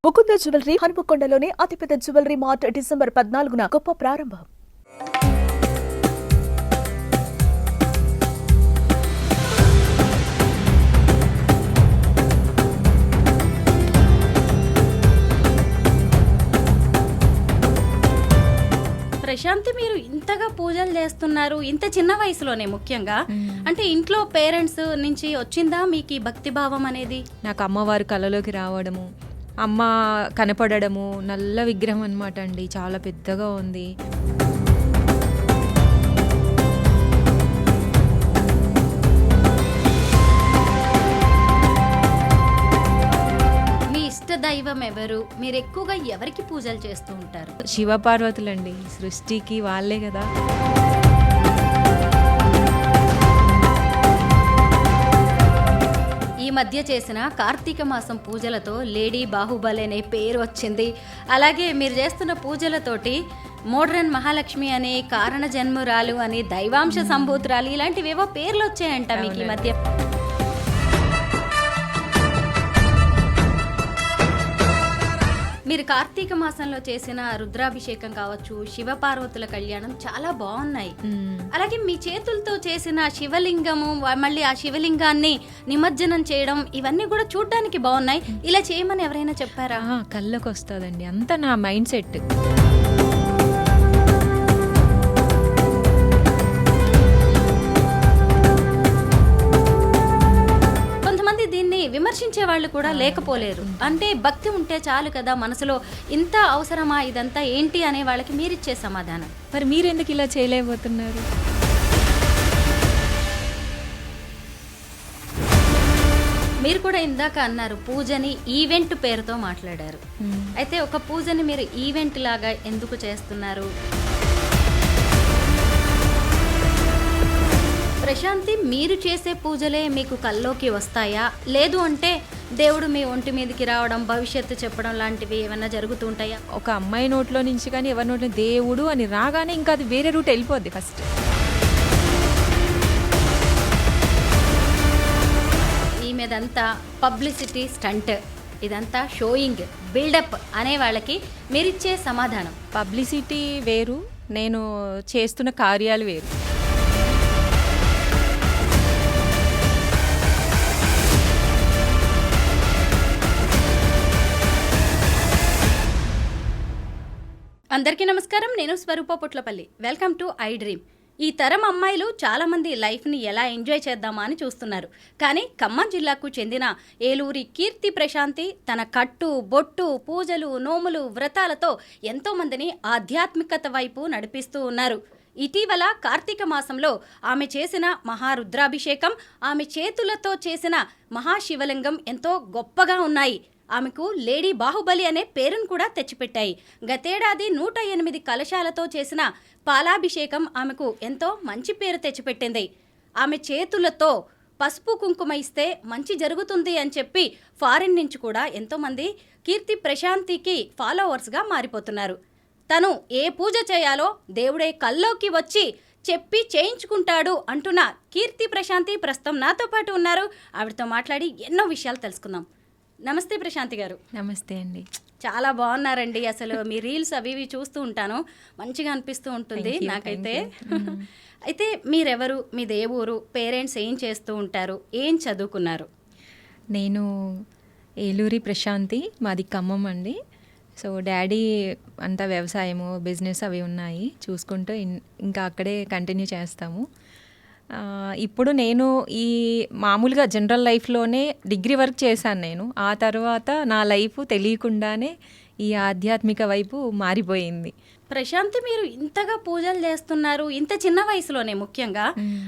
Mukunda jewellery హనుమకొండలోని అతిపెద్ద jewellery mart December 14న గొప్ప ప్రారంభం. ప్రశాంతి, మీరు ఇంతగా పూజలు చేస్తున్నారు ఇంత చిన్న వయసులోనే, ముఖ్యంగా అంటే ఇంట్లో పేరెంట్స్ నుంచి వచ్చిందా మీకు ఈ భక్తి భావం అనేది? నాకు అమ్మవారు కళలోకి రావడము, అమ్మ కనపడము, నల్ల విగ్రహం అనమాట అండి, చాలా పెద్దగా ఉంది. దైవం ఎవరు? మీరు ఎక్కువగా ఎవరికి పూజలు చేస్తూ ఉంటారు? శివపార్వతులండి, సృష్టికి వాళ్ళే కదా. ఈ మధ్య చేసిన కార్తీక మాసం పూజలతో లేడీ బాహుబలి అనే పేరు వచ్చింది. అలాగే మీరు చేస్తున్న పూజలతోటి మోడ్రన్ మహాలక్ష్మి అని, కారణ జన్మురాలు అని, దైవాంశ సంభూతురాలు ఇలాంటివేవో పేర్లు వచ్చాయంట మీకు ఈ మధ్య. మీరు కార్తీక మాసంలో చేసిన రుద్రాభిషేకం కావచ్చు, శివపార్వతుల కళ్యాణం చాలా బాగున్నాయి. అలాగే మీ చేతులతో చేసిన శివలింగము, మళ్ళీ ఆ శివలింగాన్ని నిమజ్జనం చేయడం, ఇవన్నీ కూడా చూడడానికి బాగున్నాయి. ఇలా చేయమని ఎవరైనా చెప్పారా? కళ్ళకు వస్తుందండి, అంతా నా మైండ్ సెట్. విమర్శించే వాళ్ళు కూడా లేకపోలేరు. అంటే భక్తి ఉంటే చాలు కదా, మనసులో ఇంత అవసరమా ఇదంతా ఏంటి అనే వాళ్ళకి మీరిచ్చే సమాధానం. మరి మీరెందుకు ఇలా చేయలేకపోతున్నారు? మీరు కూడా ఇందాక అన్నారు పూజని ఈవెంట్ పేరుతో మాట్లాడారు. అయితే ఒక పూజని మీరు ఈవెంట్ లాగా ఎందుకు చేస్తున్నారు? ప్రశాంతి, మీరు చేసే పూజలే మీకు కల్లోకి వస్తాయా? లేదు అంటే దేవుడు మీ ఒంటి మీదకి రావడం, భవిష్యత్తు చెప్పడం లాంటివి ఏమైనా జరుగుతూ ఉంటాయా? ఒక అమ్మాయి నోట్లో నుంచి కానీ ఎవరి నోట్లో దేవుడు అని రాగానే ఇంకా అది వేరే రూట్ వెళ్ళిపోద్ది. ఫస్ట్ ఈ మీదంతా పబ్లిసిటీ స్టంట్, ఇదంతా షోయింగ్, బిల్డప్ అనే వాళ్ళకి మీరిచ్చే సమాధానం? పబ్లిసిటీ వేరు, నేను చేస్తున్న కార్యాలు వేరు. అందరికీ నమస్కారం, నేను Swaroopa Putlapalli. Welcome to iDream. ఈ తరం అమ్మాయిలు చాలామంది లైఫ్ని ఎలా ఎంజాయ్ చేద్దామా అని చూస్తున్నారు. కానీ ఖమ్మం జిల్లాకు చెందిన ఏలూరి కీర్తి ప్రశాంతి తన కట్టు, బొట్టు, పూజలు, నోములు, వ్రతాలతో ఎంతోమందిని ఆధ్యాత్మికత వైపు నడిపిస్తూ ఉన్నారు. ఇటీవల కార్తీక మాసంలో ఆమె చేసిన మహారుద్రాభిషేకం, ఆమె చేతులతో చేసిన మహాశివలింగం ఎంతో గొప్పగా ఉన్నాయి. ఆమెకు లేడీ బాహుబలి అనే పేరును కూడా తెచ్చిపెట్టాయి. గతేడాది 108 కలశాలతో చేసిన పాలాభిషేకం ఆమెకు ఎంతో మంచి పేరు తెచ్చిపెట్టింది. ఆమె చేతులతో పసుపు కుంకుమ ఇస్తే మంచి జరుగుతుంది అని చెప్పి ఫారిన్ నుంచి కూడా ఎంతోమంది కీర్తి ప్రశాంతికి ఫాలోవర్స్గా మారిపోతున్నారు. తను ఏ పూజ చేయాలో దేవుడే కల్లోకి వచ్చి చెప్పి చేయించుకుంటాడు అంటున్న కీర్తి ప్రశాంతి ప్రస్తుతం నాతో పాటు ఉన్నారు. ఆవిడతో మాట్లాడి ఎన్నో విషయాలు తెలుసుకుందాం. నమస్తే ప్రశాంతి గారు. నమస్తే అండి. చాలా బాగున్నారండి. అసలు మీ రీల్స్ అవి చూస్తూ ఉంటాను, మంచిగా అనిపిస్తూ ఉంటుంది నాకైతే. అయితే మీరెవరు, మీది ఏ ఊరు, పేరెంట్స్ ఏం చేస్తూ ఉంటారు, ఏం చదువుకున్నారు? నేను ఏలూరి ప్రశాంతి, మాది ఖమ్మం అండి. సో డాడీ అంతా వ్యవసాయము, బిజినెస్ అవి ఉన్నాయి, చూసుకుంటూ ఇంకా అక్కడే కంటిన్యూ చేస్తాము. ఇప్పుడు నేను ఈ మామూలుగా జనరల్ లైఫ్లోనే డిగ్రీ వర్క్ చేశాను నేను. ఆ తర్వాత నా లైఫ్ తెలియకుండానే ఈ ఆధ్యాత్మిక వైపు మారిపోయింది. ప్రశాంతి, మీరు ఇంతగా పూజలు చేస్తున్నారు ఇంత చిన్న వయసులోనే, ముఖ్యంగా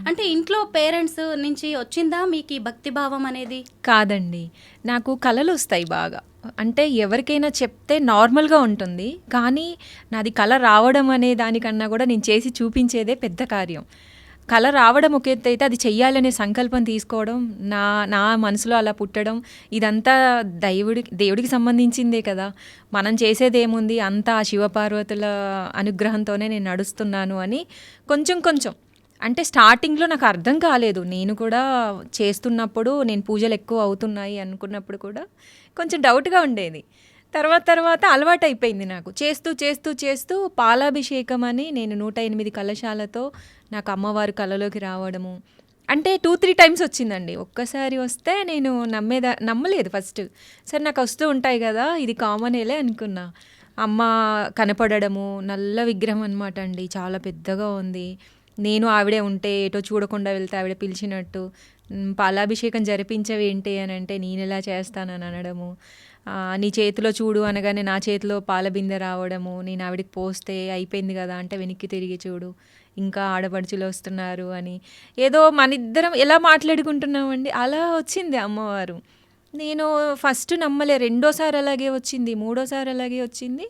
అంటే ఇంట్లో పేరెంట్స్ నుంచి వచ్చిందా మీకు ఈ భక్తి భావం అనేది? కాదండి, నాకు కళలు వస్తాయి బాగా. అంటే ఎవరికైనా చెప్తే నార్మల్గా ఉంటుంది, కానీ నాది కళ రావడం అనే దానికన్నా కూడా నేను చేసి చూపించేదే పెద్ద కార్యం. కళ రావడం ఒక ఎత్తు అయితే, అది చెయ్యాలనే సంకల్పం తీసుకోవడం, నా మనసులో అలా పుట్టడం, ఇదంతా దేవుడికి సంబంధించిందే కదా. మనం చేసేది ఏముంది, అంతా శివపార్వతుల అనుగ్రహంతోనే నేను నడుస్తున్నాను అని కొంచెం అంటే స్టార్టింగ్లో నాకు అర్థం కాలేదు. నేను కూడా చేస్తున్నప్పుడు నేను పూజలు ఎక్కువ అవుతున్నాయి అనుకున్నప్పుడు కూడా కొంచెం డౌట్గా ఉండేది. తర్వాత అలవాటైపోయింది నాకు. చేస్తూ చేస్తూ చేస్తూ పాలాభిషేకం అని నేను 108 కలశాలతో నాకు అమ్మవారు కలలోకి రావడము. అంటే 2-3 టైమ్స్ వచ్చిందండి. ఒక్కసారి వస్తే నేను నమ్మలేదు ఫస్ట్. సరే నాకు వస్తూ ఉంటాయి కదా, ఇది కామనేలే అనుకున్నా. అమ్మ కనపడడము, నల్ల విగ్రహం అనమాట అండి, చాలా పెద్దగా ఉంది. నేను ఆవిడే ఉంటే ఎటో చూడకుండా వెళ్తే ఆవిడ పిలిచినట్టు, పాలాభిషేకం జరిపించవేంటి అని అంటే నేను ఎలా చేస్తానని అనడము, నీ చేతిలో చూడు అనగానే నా చేతిలో పాల బిందె రావడము, నేను ఆవిడకి పోస్తే అయిపోయింది కదా అంటే వెనక్కి తిరిగి చూడు ఇంకా ఆడపడుచులు వస్తున్నారు అని, ఏదో మనిద్దరం ఎలా మాట్లాడుకుంటున్నామండి అలా వచ్చింది అమ్మవారు. నేను ఫస్ట్ నమ్మలే, రెండోసారి అలాగే వచ్చింది, మూడోసారి అలాగే వచ్చింది.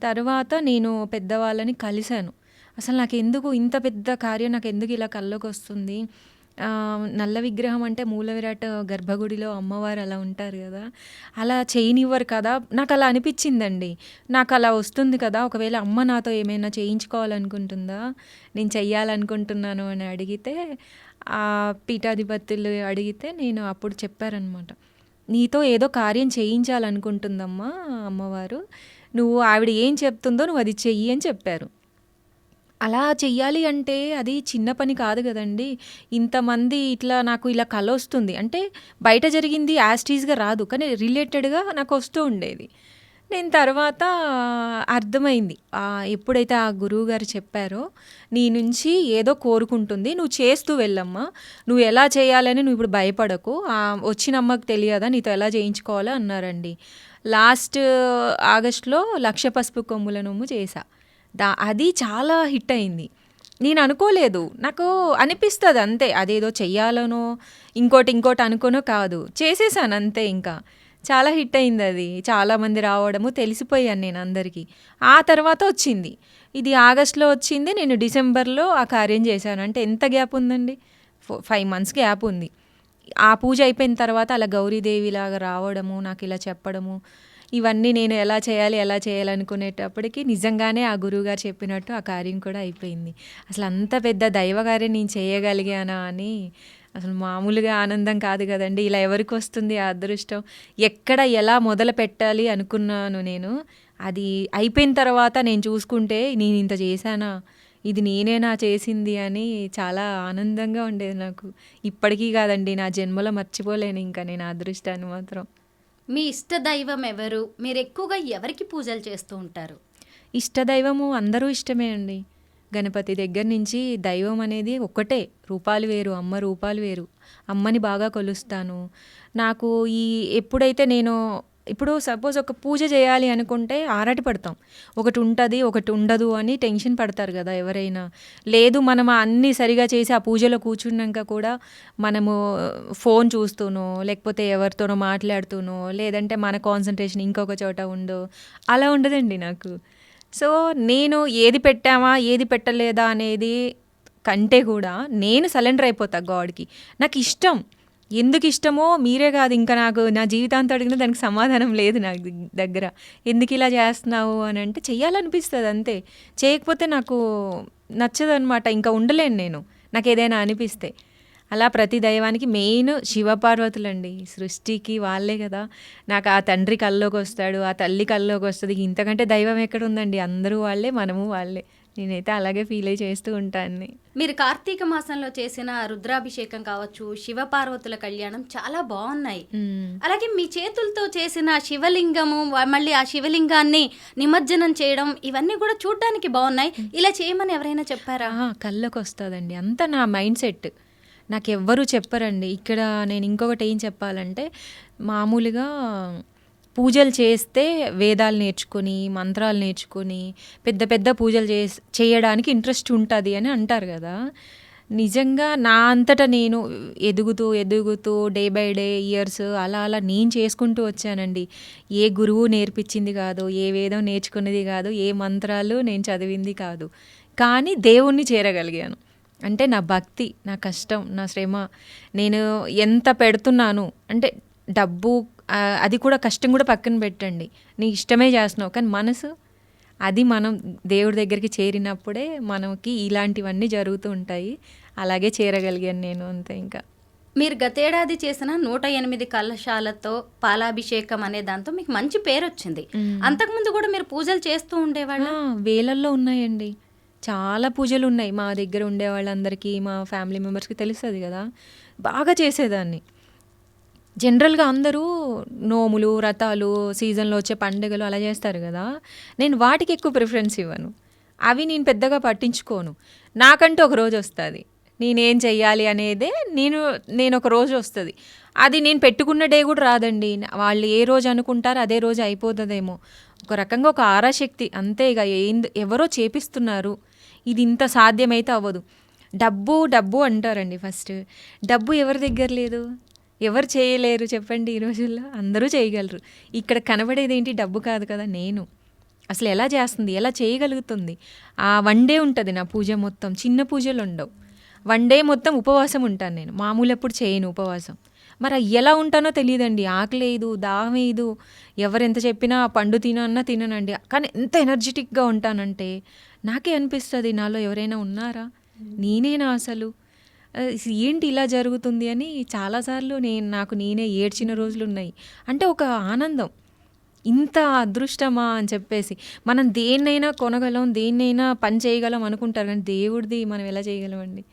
తర్వాత నేను పెద్దవాళ్ళని కలిశాను. అసలు నాకు ఎందుకు ఇంత పెద్ద కార్యం, నాకు ఎందుకు ఇలా కల్లోకి వస్తుంది, నల్ల విగ్రహం అంటే మూల విరాట్ గర్భగుడిలో అమ్మవారు అలా ఉంటారు కదా, అలా చేయనివ్వరు కదా, నాకు అలా అనిపించిందండి. నాకు అలా వస్తుంది కదా, ఒకవేళ అమ్మ నాతో ఏమైనా చేయించుకోవాలనుకుంటుందా, నేను చెయ్యాలనుకుంటున్నాను అని అడిగితే, ఆ పీఠాధిపతులు అడిగితే నేను అప్పుడు చెప్పారనమాట, నీతో ఏదో కార్యం చేయించాలనుకుంటుందమ్మా అమ్మవారు, నువ్వు ఆవిడ ఏం చెప్తుందో నువ్వు అది చెయ్యి అని చెప్పారు. అలా చెయ్యాలి అంటే అది చిన్న పని కాదు కదండి. ఇంతమంది ఇట్లా నాకు ఇలా కల వస్తుంది అంటే బయట జరిగింది యాస్టీస్గా రాదు, కానీ రిలేటెడ్గా నాకు వస్తూ ఉండేది. నేను తర్వాత అర్థమైంది, ఎప్పుడైతే ఆ గురువు గారు చెప్పారో నీ నుంచి ఏదో కోరుకుంటుంది, నువ్వు చేస్తూ వెళ్ళమ్మా, నువ్వు ఎలా చేయాలని నువ్వు ఇప్పుడు భయపడకు, వచ్చిన అమ్మకు తెలియదా నీతో ఎలా చేయించుకోవాలో అన్నారండి. లాస్ట్ ఆగస్ట్లో 1,00,000 పసుపు కొమ్ముల నొమ్ము చేశా. అది చాలా హిట్ అయింది. నేను అనుకోలేదు, నాకు అనిపిస్తుంది అంతే, అదేదో చెయ్యాలనో ఇంకోటి అనుకోనో కాదు, చేసేసాను అంతే. ఇంకా చాలా హిట్ అయింది అది, చాలామంది రావడము, తెలిసిపోయాను నేను అందరికీ. ఆ తర్వాత వచ్చింది ఇది, ఆగస్ట్లో వచ్చింది, నేను డిసెంబర్లో ఆ కార్యం చేశాను. అంటే ఎంత గ్యాప్ ఉందండి, 5 months గ్యాప్ ఉంది. ఆ పూజ అయిపోయిన తర్వాత అలా గౌరీదేవిలాగా రావడము, నాకు ఇలా చెప్పడము, ఇవన్నీ నేను ఎలా చేయాలనుకునేటప్పటికి నిజంగానే ఆ గురువుగారు చెప్పినట్టు ఆ కార్యం కూడా అయిపోయింది. అసలు అంత పెద్ద దైవకార్యం నేను చేయగలిగానా అని అసలు మామూలుగా ఆనందం కాదు కదండి. ఇలా ఎవరికి వస్తుంది ఆ అదృష్టం, ఎక్కడ ఎలా మొదలు పెట్టాలి అనుకున్నాను నేను, అది అయిపోయిన తర్వాత నేను చూసుకుంటే నేను ఇంత చేశానా, ఇది నేనేనా చేసింది అని చాలా ఆనందంగా ఉండేది నాకు. ఇప్పటికీ కాదండి, నా జన్మలో మర్చిపోలేను ఇంకా నేను ఆ అదృష్టాన్ని మాత్రం. మీ ఇష్ట దైవం ఎవరు, మీరు ఎక్కువగా ఎవరికి పూజలు చేస్తూ ఉంటారు? ఇష్టదైవము అందరూ ఇష్టమే అండి. గణపతి దగ్గర నుంచి దైవం అనేది ఒక్కటే, రూపాలు వేరు, అమ్మ రూపాలు వేరు. అమ్మని బాగా కొలుస్తాను. నాకు ఎప్పుడైతే నేను ఇప్పుడు సపోజ్ ఒక పూజ చేయాలి అనుకుంటే ఆరాటపడతాం, ఒకటి ఉంటుంది ఒకటి ఉండదు అని టెన్షన్ పడతారు కదా ఎవరైనా. లేదు, మనం అన్నీ సరిగా చేసి ఆ పూజలో కూర్చున్నాక కూడా మనము ఫోన్ చూస్తూనో లేకపోతే ఎవరితోనో మాట్లాడుతూనో, లేదంటే మన కాన్సన్ట్రేషన్ ఇంకొక చోట ఉండో, అలా ఉండదండి నాకు. సో నేను ఏది పెట్టామా ఏది పెట్టలేదా అనేది కంటే కూడా నేను సరెండర్ అయిపోతా గాడ్కి. నాకు ఇష్టం, ఎందుకు ఇష్టమో మీరే కాదు, ఇంకా నాకు నా జీవితాంతం అడిగినా దానికి సమాధానం లేదు నా దగ్గర. ఎందుకు ఇలా చేస్తున్నావు అని అంటే చెయ్యాలనిపిస్తుంది అంతే, చేయకపోతే నాకు నచ్చదు అనమాట, ఇంకా ఉండలేను నేను నాకు ఏదైనా అనిపిస్తే. అలా ప్రతి దైవానికి మెయిన్ శివపార్వతులండి, సృష్టికి వాళ్ళే కదా. నాకు ఆ తండ్రి కల్లోకి వస్తాడు, ఆ తల్లి కల్లోకి వస్తుంది, ఇంతకంటే దైవం ఎక్కడ ఉందండి, అందరూ వాళ్ళే, మనము వాళ్ళే. నేనైతే అలాగే ఫీల్ అయ్యి చేస్తూ ఉంటాను. మీరు కార్తీక మాసంలో చేసిన రుద్రాభిషేకం కావచ్చు, శివపార్వతుల కళ్యాణం చాలా బాగున్నాయి. అలాగే మీ చేతులతో చేసిన శివలింగము, మళ్ళీ ఆ శివలింగాన్ని నిమజ్జనం చేయడం, ఇవన్నీ కూడా చూడడానికి బాగున్నాయి. ఇలా చేయమని ఎవరైనా చెప్పారా? కళ్ళకి వస్తుందండి, అంతా నా మైండ్ సెట్, నాకెవ్వరూ చెప్పరండి. ఇక్కడ నేను ఇంకొకటి ఏం చెప్పాలంటే, మామూలుగా పూజలు చేస్తే వేదాలు నేర్చుకొని మంత్రాలు నేర్చుకొని పెద్ద పెద్ద పూజలు చేయడానికి ఇంట్రెస్ట్ ఉంటుంది అని అంటారు కదా. నిజంగా నా అంతటా నేను ఎదుగుతూ డే బై డే ఇయర్స్ అలా నేను చేసుకుంటూ వచ్చానండి. ఏ గురువు నేర్పించింది కాదు, ఏ వేదం నేర్చుకున్నది కాదు, ఏ మంత్రాలు నేను చదివింది కాదు, కానీ దేవుణ్ణి చేరగలిగాను. అంటే నా భక్తి, నా కష్టం, నా శ్రమ, నేను ఎంత పెడుతున్నాను అంటే డబ్బు అది కూడా కష్టం కూడా పక్కన పెట్టండి, నీ ఇష్టమే చేస్తున్నావు, కానీ మనసు అది మనం దేవుడి దగ్గరికి చేరినప్పుడే మనకి ఇలాంటివన్నీ జరుగుతూ ఉంటాయి. అలాగే చేరగలిగాను నేను అంతే ఇంకా. మీరు గతేడాది చేసిన 108 కలశాలతో పాలాభిషేకం అనే దాంతో మీకు మంచి పేరు వచ్చింది. అంతకుముందు కూడా మీరు పూజలు చేస్తూ ఉండేవాళ్ళ? వేలల్లో ఉన్నాయండి, చాలా పూజలు ఉన్నాయి. మా దగ్గర ఉండే వాళ్ళందరికీ, మా ఫ్యామిలీ మెంబర్స్కి తెలుస్తుంది కదా, బాగా చేసేదాన్ని. జనరల్గా అందరూ నోములు, వ్రతాలు, సీజన్లో వచ్చే పండుగలు అలా చేస్తారు కదా, నేను వాటికి ఎక్కువ ప్రిఫరెన్స్ ఇవ్వను. అవి నేను పెద్దగా పట్టించుకోను. నాకంటూ ఒక రోజు వస్తుంది, నేనేం చెయ్యాలి అనేదే నేను ఒక రోజు వస్తుంది. అది నేను పెట్టుకున్న డే కూడా రాదండి. వాళ్ళు ఏ రోజు అనుకుంటారో అదే రోజు అయిపోతుందేమో. ఒక రకంగా ఒక ఆరాశక్తి అంతే. ఇక ఎవరో చేపిస్తున్నారు, ఇది ఇంత సాధ్యమైతే అవ్వదు. డబ్బు డబ్బు అంటారండి. ఫస్ట్ డబ్బు ఎవరి దగ్గర లేదు, ఎవరు చేయలేరు చెప్పండి ఈ రోజుల్లో? అందరూ చేయగలరు. ఇక్కడ కనబడేది ఏంటి? డబ్బు కాదు కదా. నేను అసలు ఎలా చేస్తుంది, ఎలా చేయగలుగుతుంది? ఆ వన్ డే ఉంటుంది నా పూజ మొత్తం, చిన్న పూజలు ఉండవు. వన్ డే మొత్తం ఉపవాసం ఉంటాను నేను. మామూలు ఎప్పుడు చేయను ఉపవాసం. మరి ఎలా ఉంటానో తెలియదండి. ఆకలేదు, దాహం వేయదు, ఎవరెంత చెప్పినా పండు తినన్నా తిననండి. కానీ ఎంత ఎనర్జెటిక్గా ఉంటానంటే నాకే అనిపిస్తుంది, నాలో ఎవరైనా ఉన్నారా, నేనేనా అసలు, ఏంటి ఇలా జరుగుతుంది అని చాలాసార్లు నాకు నేనే ఏడ్చిన రోజులు ఉన్నాయి. అంటే ఒక ఆనందం, ఇంత అదృష్టమా అని చెప్పేసి. మనం దేన్నైనా కొనగలం, దేన్నైనా పని చేయగలం అనుకుంటారు, కానీ దేవుడిది మనం ఎలా చేయగలమండి?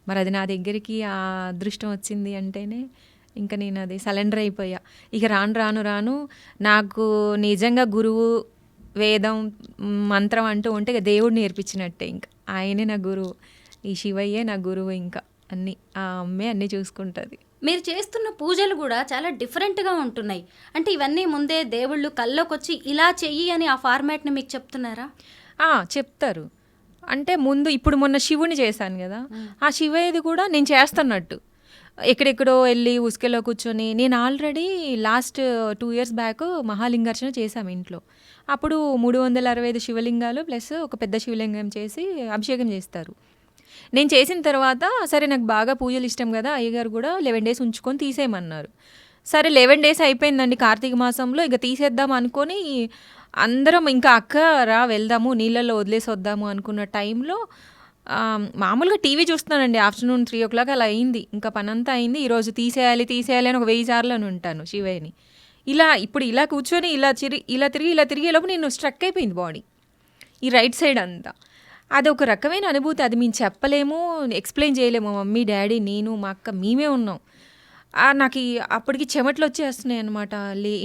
మరి అది నా దగ్గరికి ఆ అదృష్టం వచ్చింది అంటేనే ఇంకా నేను అది సరెండర్ అయిపోయా. ఇక రాను నాకు నిజంగా గురువు, వేదం, మంత్రం అంటూ ఉంటే ఇక దేవుడు నేర్పించినట్టే. ఇంకా ఆయనే నా గురువు, ఈ శివయ్యే నా గురువు. ఇంకా అన్నీ ఆ అమ్మే అన్నీ చూసుకుంటుంది. మీరు చేస్తున్న పూజలు కూడా చాలా డిఫరెంట్గా ఉంటున్నాయి. అంటే ఇవన్నీ ముందే దేవుళ్ళు కల్లోకి వచ్చి ఇలా చెయ్యి అని ఆ ఫార్మాట్ని మీకు చెప్తున్నారా? చెప్తారు. అంటే ముందు ఇప్పుడు మొన్న శివుని చేశాను కదా, ఆ శివయ్యది కూడా నేను చేస్తున్నట్టు ఎక్కడెక్కడో వెళ్ళి ఉసుకెలో కూర్చొని. నేను ఆల్రెడీ లాస్ట్ 2 years బ్యాక్ మహాలింగార్చన చేశాము ఇంట్లో. అప్పుడు 365 శివలింగాలు ప్లస్ ఒక పెద్ద శివలింగం చేసి అభిషేకం చేస్తారు. నేను చేసిన తర్వాత సరే నాకు బాగా పూజలు ఇష్టం కదా, అయ్యగారు కూడా 11 days ఉంచుకొని తీసేయమన్నారు. సరే 11 days అయిపోయిందండి కార్తీక మాసంలో, ఇక తీసేద్దాం అనుకొని అందరం ఇంకా అక్క రా వెళ్దాము నీళ్ళల్లో వదిలేసి వద్దాము అనుకున్న టైంలో మామూలుగా టీవీ చూస్తున్నానండి. ఆఫ్టర్నూన్ 3 o'clock అలా అయింది. ఇంకా పనంతా అయింది. ఈరోజు తీసేయాలి అని ఒక 1000 సార్లు అని ఉంటాను శివయ్యని. ఇప్పుడు ఇలా కూర్చొని ఇలా తిరిగేలోపు నేను స్ట్రక్ అయిపోయింది బాడీ, ఈ రైట్ సైడ్ అంతా. అది ఒక రకమైన అనుభూతి, అది మేము చెప్పలేము, ఎక్స్ప్లెయిన్ చేయలేము. మా మమ్మీ, డాడీ, నేను, మా అక్క మేమే ఉన్నాం. నాకు అప్పటికి చెమటలు వచ్చేస్తున్నాయి అనమాట.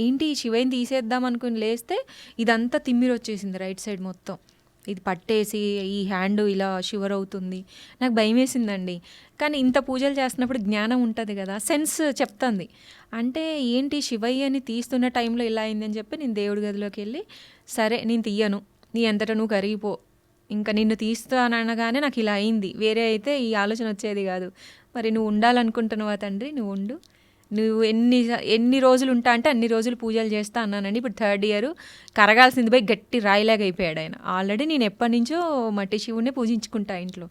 ఏంటి శివయ్యని తీసేద్దాం అనుకుని లేస్తే ఇదంతా తిమ్మిరి వచ్చేసింది రైట్ సైడ్ మొత్తం. ఇది పట్టేసి ఈ హ్యాండ్ ఇలా షివర్ అవుతుంది. నాకు భయం వేసిందండి. కానీ ఇంత పూజలు చేస్తున్నప్పుడు జ్ఞానం ఉంటుంది కదా, సెన్స్ చెప్తుంది. అంటే ఏంటి శివయ్యని తీస్తున్న టైంలో ఇలా అయిందని చెప్పి నేను దేవుడి గదిలోకి వెళ్ళి, సరే నేను తీయను, నీ అంతటా నువ్వు కరిగిపో, ఇంకా నిన్ను తీస్తాననగానే నాకు ఇలా అయింది. వేరే అయితే ఈ ఆలోచన వచ్చేది కాదు. మరి నువ్వు ఉండాలనుకుంటున్నావా తండ్రి, నువ్వు ఉండు, నువ్వు ఎన్ని రోజులు ఉంటా అంటే అన్ని రోజులు పూజలు చేస్తా అన్నానండి. ఇప్పుడు 3rd year కరగాల్సింది పోయి గట్టి రాయిలాగా అయిపోయాడు ఆయన. ఆల్రెడీ నేను ఎప్పటి నుంచో మట్టి శివుడినే పూజించుకుంటా ఇంట్లో.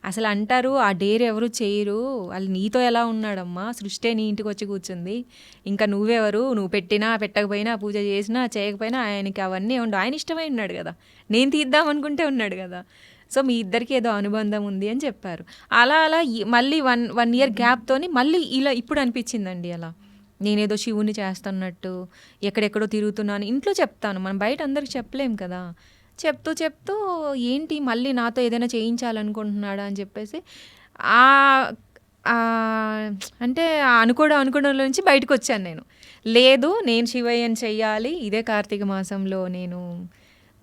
అసలు అంటారు ఆ డేర్ ఎవరు చేయరు, వాళ్ళు నీతో ఎలా ఉన్నాడమ్మా, సృష్టి నీ ఇంటికి వచ్చి కూర్చుంది, ఇంకా నువ్వెవరు, నువ్వు పెట్టినా పెట్టకపోయినా పూజ చేసినా చేయకపోయినా ఆయనకి అవన్నీ ఉండవు, ఆయన ఇష్టమై ఉన్నాడు కదా, నేను తీద్దాం అనుకుంటే ఉన్నాడు కదా, సో మీ ఇద్దరికి ఏదో అనుబంధం ఉంది అని చెప్పారు. అలా మళ్ళీ వన్ year గ్యాప్తోని మళ్ళీ ఇలా ఇప్పుడు అనిపించిందండి. అలా నేనేదో శివుని చేస్తున్నట్టు ఎక్కడెక్కడో తిరుగుతున్నాను. ఇంట్లో చెప్తాను, మనం బయట అందరికి చెప్పలేం కదా. చెప్తూ ఏంటి మళ్ళీ నాతో ఏదైనా చేయించాలనుకుంటున్నాడా అని చెప్పేసి అంటే అనుకోవడంలో నుంచి బయటకు వచ్చాను నేను. లేదు నేను శివయ్యని చెయ్యాలి, ఇదే కార్తీక మాసంలో నేను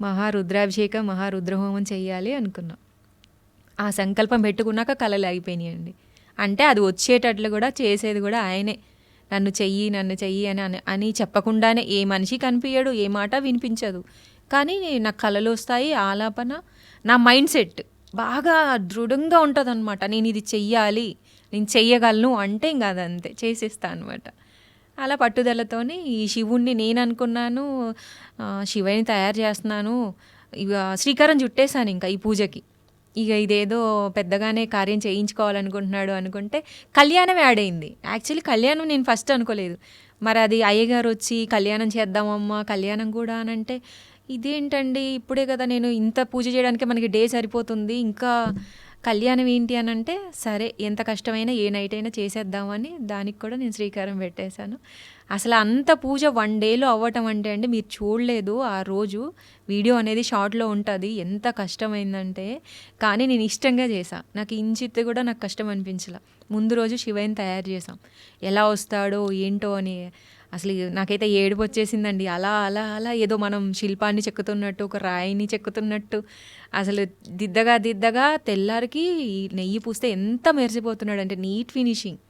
మహారుద్రాభిషేకం, మహారుద్రహోమం చెయ్యాలి అనుకున్నా. ఆ సంకల్పం పెట్టుకున్నాక కళలు ఆగిపోయినాయండి. అంటే అది వచ్చేటట్లు కూడా చేసేది కూడా ఆయనే. నన్ను చెయ్యి అని చెప్పకుండానే, ఏ మనిషి కనిపించడు, ఏ మాట వినిపించదు, కానీ నాకు కళలు వస్తాయి. ఆలాపన, నా మైండ్ సెట్ బాగా దృఢంగా ఉంటుంది అనమాట. నేను ఇది చెయ్యాలి, నేను చెయ్యగలను అంటే ఇంకా అదంతే చేసేస్తా అనమాట. అలా పట్టుదలతోని ఈ శివుణ్ణి నేను అనుకున్నాను, శివయ్యని తయారు చేస్తున్నాను, ఇక శ్రీకారం చుట్టేశాను ఇంకా ఈ పూజకి. ఇక ఇదేదో పెద్దగానే కార్యం చేయించుకోవాలనుకుంటున్నాడు అనుకుంటే కళ్యాణం యాడ్ అయింది. యాక్చువల్లీ కళ్యాణం నేను ఫస్ట్ అనుకోలేదు. మరి అది అయ్యగారు వచ్చి కళ్యాణం చేద్దామమ్మా, కళ్యాణం కూడా అని అంటే, ఇదేంటండి ఇప్పుడే కదా నేను ఇంత పూజ చేయడానికి మనకి డే సరిపోతుంది, ఇంకా కళ్యాణం ఏంటి అని అంటే సరే ఎంత కష్టమైనా ఏ నైట్ అయినా చేసేద్దామని దానికి కూడా నేను శ్రీకారం పెట్టేశాను. అసలు అంత పూజ 1 డేలో అవ్వటం అంటే అండి మీరు చూడలేదు ఆ రోజు వీడియో అనేది షార్ట్లో ఉంటుంది ఎంత కష్టమైందంటే. కానీ నేను ఇష్టంగా చేశా, నాకు ఇంచిత్ కూడా నాకు కష్టం అనిపించలా. ముందు రోజు శివయ్యని తయారు చేసాం, ఎలా వస్తాడో ఏంటో అని అసలు నాకైతే ఏడుపు వచ్చేసిందండి. అలా అలా అలా ఏదో మనం శిల్పాన్ని చెక్కుతున్నట్టు, ఒక రాయిని చెక్కుతున్నట్టు అసలు దిద్దగా తెల్లారికి నెయ్యి పూస్తే ఎంత మెరిసిపోతున్నాడు అంటే నీట్ ఫినిషింగ్.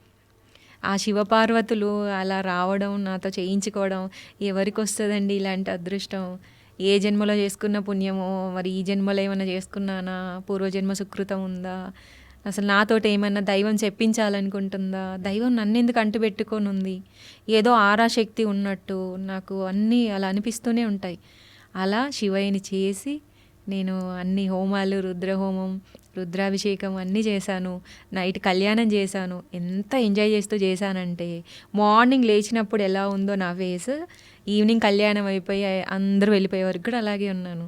ఆ శివపార్వతులు అలా రావడం, నాతో చేయించుకోవడం ఎవరికి వస్తుందండి ఇలాంటి అదృష్టం? ఏ జన్మలో చేసుకున్న పుణ్యమో, మరి ఈ జన్మలో ఏమైనా చేసుకున్నానా, పూర్వజన్మ సుకృతం ఉందా, అసలు నాతోటి ఏమన్నా దైవం చెప్పించాలనుకుంటుందా, దైవం నన్నెందుకు అంటుపెట్టుకొని ఉంది, ఏదో ఆరాశక్తి ఉన్నట్టు నాకు అన్నీ అలా అనిపిస్తూనే ఉంటాయి. అలా శివయ్యని చేసి నేను అన్ని హోమాలు, రుద్రహోమం, రుద్రాభిషేకం అన్నీ చేశాను. నైట్ కళ్యాణం చేశాను. ఎంత ఎంజాయ్ చేస్తూ చేశానంటే మార్నింగ్ లేచినప్పుడు ఎలా ఉందో నా ఫేస్, ఈవినింగ్ కళ్యాణం అయిపోయి అందరూ వెళ్ళిపోయే వరకు కూడా అలాగే ఉన్నాను.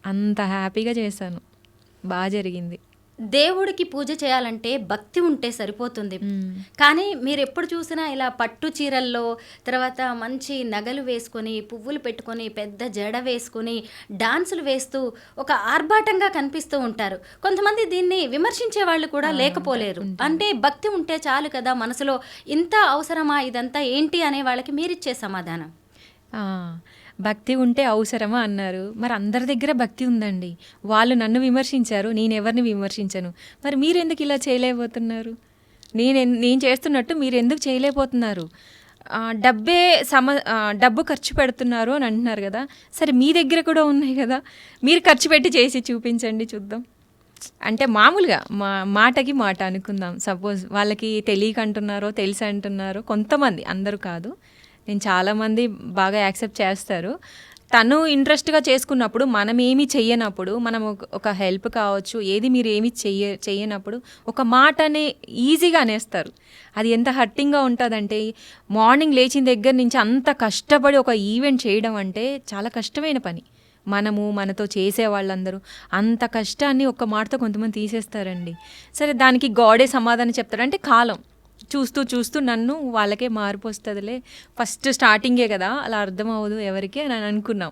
అంత హ్యాపీగా చేశాను, బాగా జరిగింది. దేవుడికి పూజ చేయాలంటే భక్తి ఉంటే సరిపోతుంది. కానీ మీరు ఎప్పుడు చూసినా ఇలా పట్టు చీరల్లో, తర్వాత మంచి నగలు వేసుకొని, పువ్వులు పెట్టుకొని, పెద్ద జడ వేసుకొని, డాన్సులు వేస్తూ ఒక ఆర్భాటంగా కనిపిస్తూ ఉంటారు. కొంతమంది దీన్ని విమర్శించే వాళ్ళు కూడా లేకపోలేరు. అంటే భక్తి ఉంటే చాలు కదా, మనసులో ఇంత అవసరమా ఇదంతా ఏంటి అనే వాళ్ళకి మీరిచ్చే సమాధానం? భక్తి ఉంటే అవసరమా అన్నారు. మరి అందరి దగ్గర భక్తి ఉందండి. వాళ్ళు నన్ను విమర్శించారు, నేను ఎవరిని విమర్శించను. మరి మీరు ఎందుకు ఇలా చేయలేకపోతున్నారు? నేను చేస్తున్నట్టు మీరు ఎందుకు చేయలేకపోతున్నారు? డబ్బు ఖర్చు పెడుతున్నారు అని అంటున్నారు కదా, సరే మీ దగ్గర కూడా ఉన్నాయి కదా, మీరు ఖర్చు పెట్టి చేసి చూపించండి చూద్దాం. అంటే మామూలుగా మాటకి మాట అనుకుందాం. సపోజ్ వాళ్ళకి తెలియక అంటున్నారో తెలిసి అంటున్నారో, కొంతమంది, అందరూ కాదు, నేను చాలామంది బాగా యాక్సెప్ట్ చేస్తారు. తను ఇంట్రెస్ట్గా చేసుకున్నప్పుడు, మనం ఏమీ చెయ్యనప్పుడు, మనం ఒక హెల్ప్ కావచ్చు, ఏది మీరు ఏమి చెయ్యనప్పుడు ఒక మాటనే ఈజీగా అనేస్తారు. అది ఎంత హర్టింగ్గా ఉంటుందంటే, మార్నింగ్ లేచిన దగ్గర నుంచి అంత కష్టపడి ఒక ఈవెంట్ చేయడం అంటే చాలా కష్టమైన పని. మనతో చేసే వాళ్ళందరూ అంత కష్టాన్ని ఒక్క మాటతో కొంతమంది తీసేస్తారండి. సరే, దానికి గాడే సమాధానం చెప్తాడంటే కాలం చూస్తూ నన్ను వాళ్ళకే మార్పు వస్తుందిలే, ఫస్ట్ స్టార్టింగే కదా, అలా అర్థం అవ్వదు ఎవరికి అని అనుకున్నాం.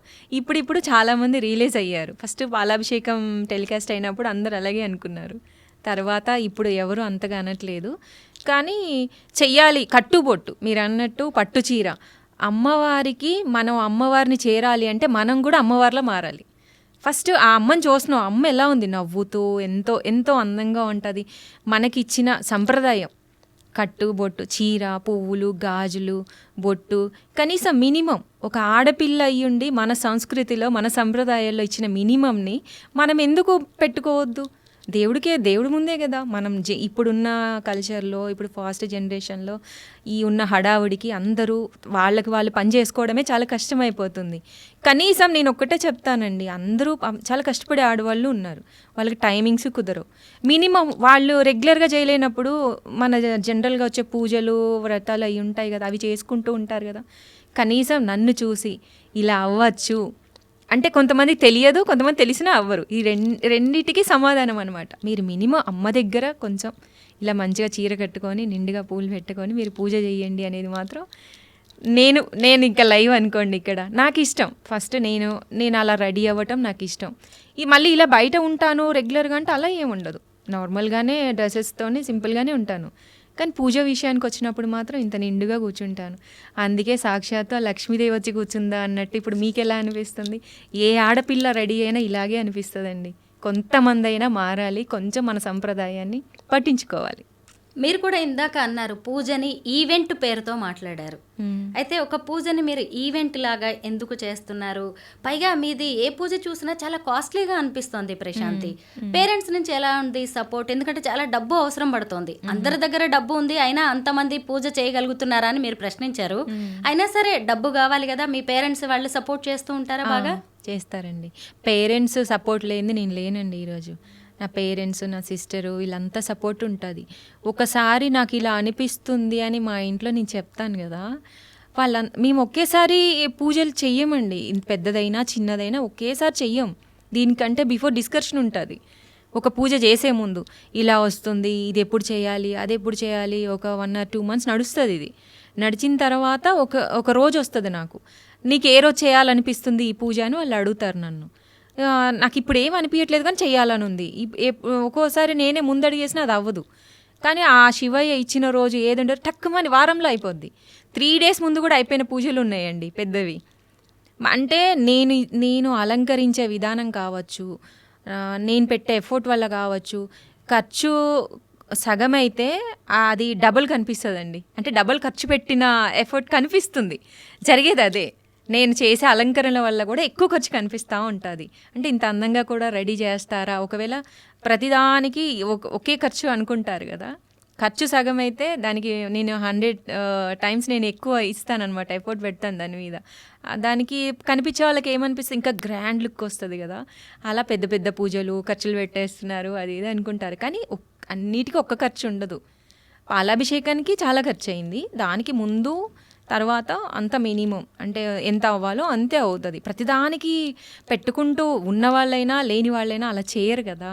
ఇప్పుడు చాలామంది రియలైజ్ అయ్యారు. ఫస్ట్ పాలాభిషేకం టెలికాస్ట్ అయినప్పుడు అందరు అలాగే అనుకున్నారు. తర్వాత ఇప్పుడు ఎవరు అంతగా అనట్లేదు. కానీ చెయ్యాలి. కట్టుబొట్టు మీరు అన్నట్టు పట్టు చీర, అమ్మవారికి మనం అమ్మవారిని చేరాలి అంటే మనం కూడా అమ్మవారిలో మారాలి. ఫస్ట్ ఆ అమ్మని చూస్తున్నాం, అమ్మ ఎలా ఉంది, నవ్వుతూ ఎంతో ఎంతో అందంగా ఉంటుంది. మనకిచ్చిన సంప్రదాయం కట్టు బొట్టు, చీర, పువ్వులు, గాజులు, బొట్టు, కనీసం మినిమం ఒక ఆడపిల్ల అయ్యుండి మన సంస్కృతిలో మన సంప్రదాయాల్లో ఇచ్చిన మినిమంని మనం ఎందుకు పెట్టుకోవద్దు? దేవుడి ముందే కదా మనం ఇప్పుడున్న కల్చర్లో, ఇప్పుడు ఫాస్ట్ జనరేషన్లో ఈ ఉన్న హడావుడికి అందరూ వాళ్ళకి వాళ్ళు పని చేసుకోవడమే చాలా కష్టమైపోతుంది. కనీసం నేను ఒక్కటే చెప్తానండి, అందరూ చాలా కష్టపడే ఆడవాళ్ళు ఉన్నారు, వాళ్ళకి టైమింగ్స్ కుదరవు. మినిమం వాళ్ళు రెగ్యులర్గా చేయలేనప్పుడు మన జనరల్గా వచ్చే పూజలు, వ్రతాలు అవి ఉంటాయి కదా, అవి చేసుకుంటూ ఉంటారు కదా. కనీసం నన్ను చూసి ఇలా అవ్వచ్చు అంటే, కొంతమంది తెలియదు, కొంతమంది తెలిసినా అవ్వరు. ఈ రెండిటికి సమాధానం అనమాట. మీరు మినిమం అమ్మ దగ్గర కొంచెం ఇలా మంచిగా చీర కట్టుకొని, నిండుగా పూలు పెట్టుకొని మీరు పూజ చేయండి అనేది మాత్రం నేను ఇంకా లైవ్ అనుకోండి. ఇక్కడ నాకు ఇష్టం. ఫస్ట్ నేను అలా రెడీ అవ్వటం నాకు ఇష్టం. మళ్ళీ ఇలా బయట ఉంటాను రెగ్యులర్గా అంటే అలా ఏముండదు. నార్మల్గానే డ్రెస్సెస్తోనే సింపుల్గానే ఉంటాను. కానీ పూజ విషయానికి వచ్చినప్పుడు మాత్రం ఇంత నిండుగా కూర్చుంటాను. అందుకే సాక్షాత్తు లక్ష్మీదేవి వచ్చి కూర్చుందా అన్నట్టు ఇప్పుడు మీకు ఎలా అనిపిస్తుంది? ఏ ఆడపిల్ల రెడీ అయినా ఇలాగే అనిపిస్తుందండి. కొంతమంది అయినా మారాలి, కొంచెం మన సంప్రదాయాన్ని పట్టించుకోవాలి. మీరు కూడా ఇందాక అన్నారు పూజని ఈవెంట్ పేరుతో మాట్లాడారు. అయితే ఒక పూజని మీరు ఈవెంట్ లాగా ఎందుకు చేస్తున్నారు? పైగా మీది ఏ పూజ చూసినా చాలా కాస్ట్లీగా అనిపిస్తోంది ప్రశాంతి. పేరెంట్స్ నుంచి ఎలా ఉంది సపోర్ట్? ఎందుకంటే చాలా డబ్బు అవసరం పడుతోంది. అందరి దగ్గర డబ్బు ఉంది, అయినా అంతమంది పూజ చేయగలుగుతున్నారా అని మీరు ప్రశ్నించారు. అయినా సరే డబ్బు కావాలి కదా, మీ పేరెంట్స్ వాళ్ళు సపోర్ట్ చేస్తూ ఉంటారా? బాగా చేస్తారండి. పేరెంట్స్ సపోర్ట్ లేనిది నేను లేనండి ఈరోజు. నా పేరెంట్స్, నా సిస్టరు, వీళ్ళంతా సపోర్ట్ ఉంటుంది. ఒకసారి నాకు ఇలా అనిపిస్తుంది అని మా ఇంట్లో నేను చెప్తాను కదా, మేము ఒకేసారి పూజలు చెయ్యమండి. పెద్దదైనా చిన్నదైనా ఒకేసారి చెయ్యం. దీనికంటే బిఫోర్ డిస్కషన్ ఉంటుంది. ఒక పూజ చేసే ముందు ఇలా వస్తుంది, ఇది ఎప్పుడు చేయాలి, అది ఎప్పుడు చేయాలి, ఒక 1 or 2 months నడుస్తుంది. ఇది నడిచిన తర్వాత ఒక రోజు వస్తుంది నాకు, నీకు ఏ రోజు చేయాలనిపిస్తుంది ఈ పూజ అని వాళ్ళు అడుగుతారు నన్ను. నాకు ఇప్పుడు ఏం అనిపించట్లేదు కానీ చేయాలని ఉంది. ఒక్కోసారి నేనే ముందడిగేసినా అది అవ్వదు. కానీ ఆ శివయ్య ఇచ్చిన రోజు ఏదంటే టక్కుమని వారంలో అయిపోద్ది. 3 days ముందు కూడా అయిపోయిన పూజలు ఉన్నాయండి పెద్దవి. అంటే నేను అలంకరించే విధానం కావచ్చు, నేను పెట్టే ఎఫర్ట్ వల్ల కావచ్చు, ఖర్చు సగం అయితే అది డబుల్ కనిపిస్తుందండి. అంటే డబుల్ ఖర్చు పెట్టిన ఎఫర్ట్ కనిపిస్తుంది, జరిగేది అదే. నేను చేసే అలంకరణల వల్ల కూడా ఎక్కువ ఖర్చు కనిపిస్తూ ఉంటుంది. అంటే ఇంత అందంగా కూడా రెడీ చేస్తారా, ఒకవేళ ప్రతిదానికి ఒకే ఖర్చు అనుకుంటారు కదా, ఖర్చు సగం అయితే దానికి నేను 100 times నేను ఎక్కువ ఇస్తానన్నమాట, ఎఫర్ట్ పెడతాను దాని మీద. దానికి కనిపించే వాళ్ళకి ఏమనిపిస్తుంది, ఇంకా గ్రాండ్ లుక్ వస్తుంది కదా, అలా పెద్ద పెద్ద పూజలు ఖర్చులు పెట్టేస్తున్నారు అది ఇది అనుకుంటారు. కానీ అన్నిటికీ ఒక్క ఖర్చు ఉండదు. పాలాభిషేకానికి చాలా ఖర్చు అయింది, దానికి ముందు తర్వాత అంత మినిమం అంటే ఎంత అవ్వాలో అంతే అవుతుంది. ప్రతిదానికి పెట్టుకుంటూ ఉన్నవాళ్ళైనా లేని వాళ్ళైనా అలా చేయరు కదా.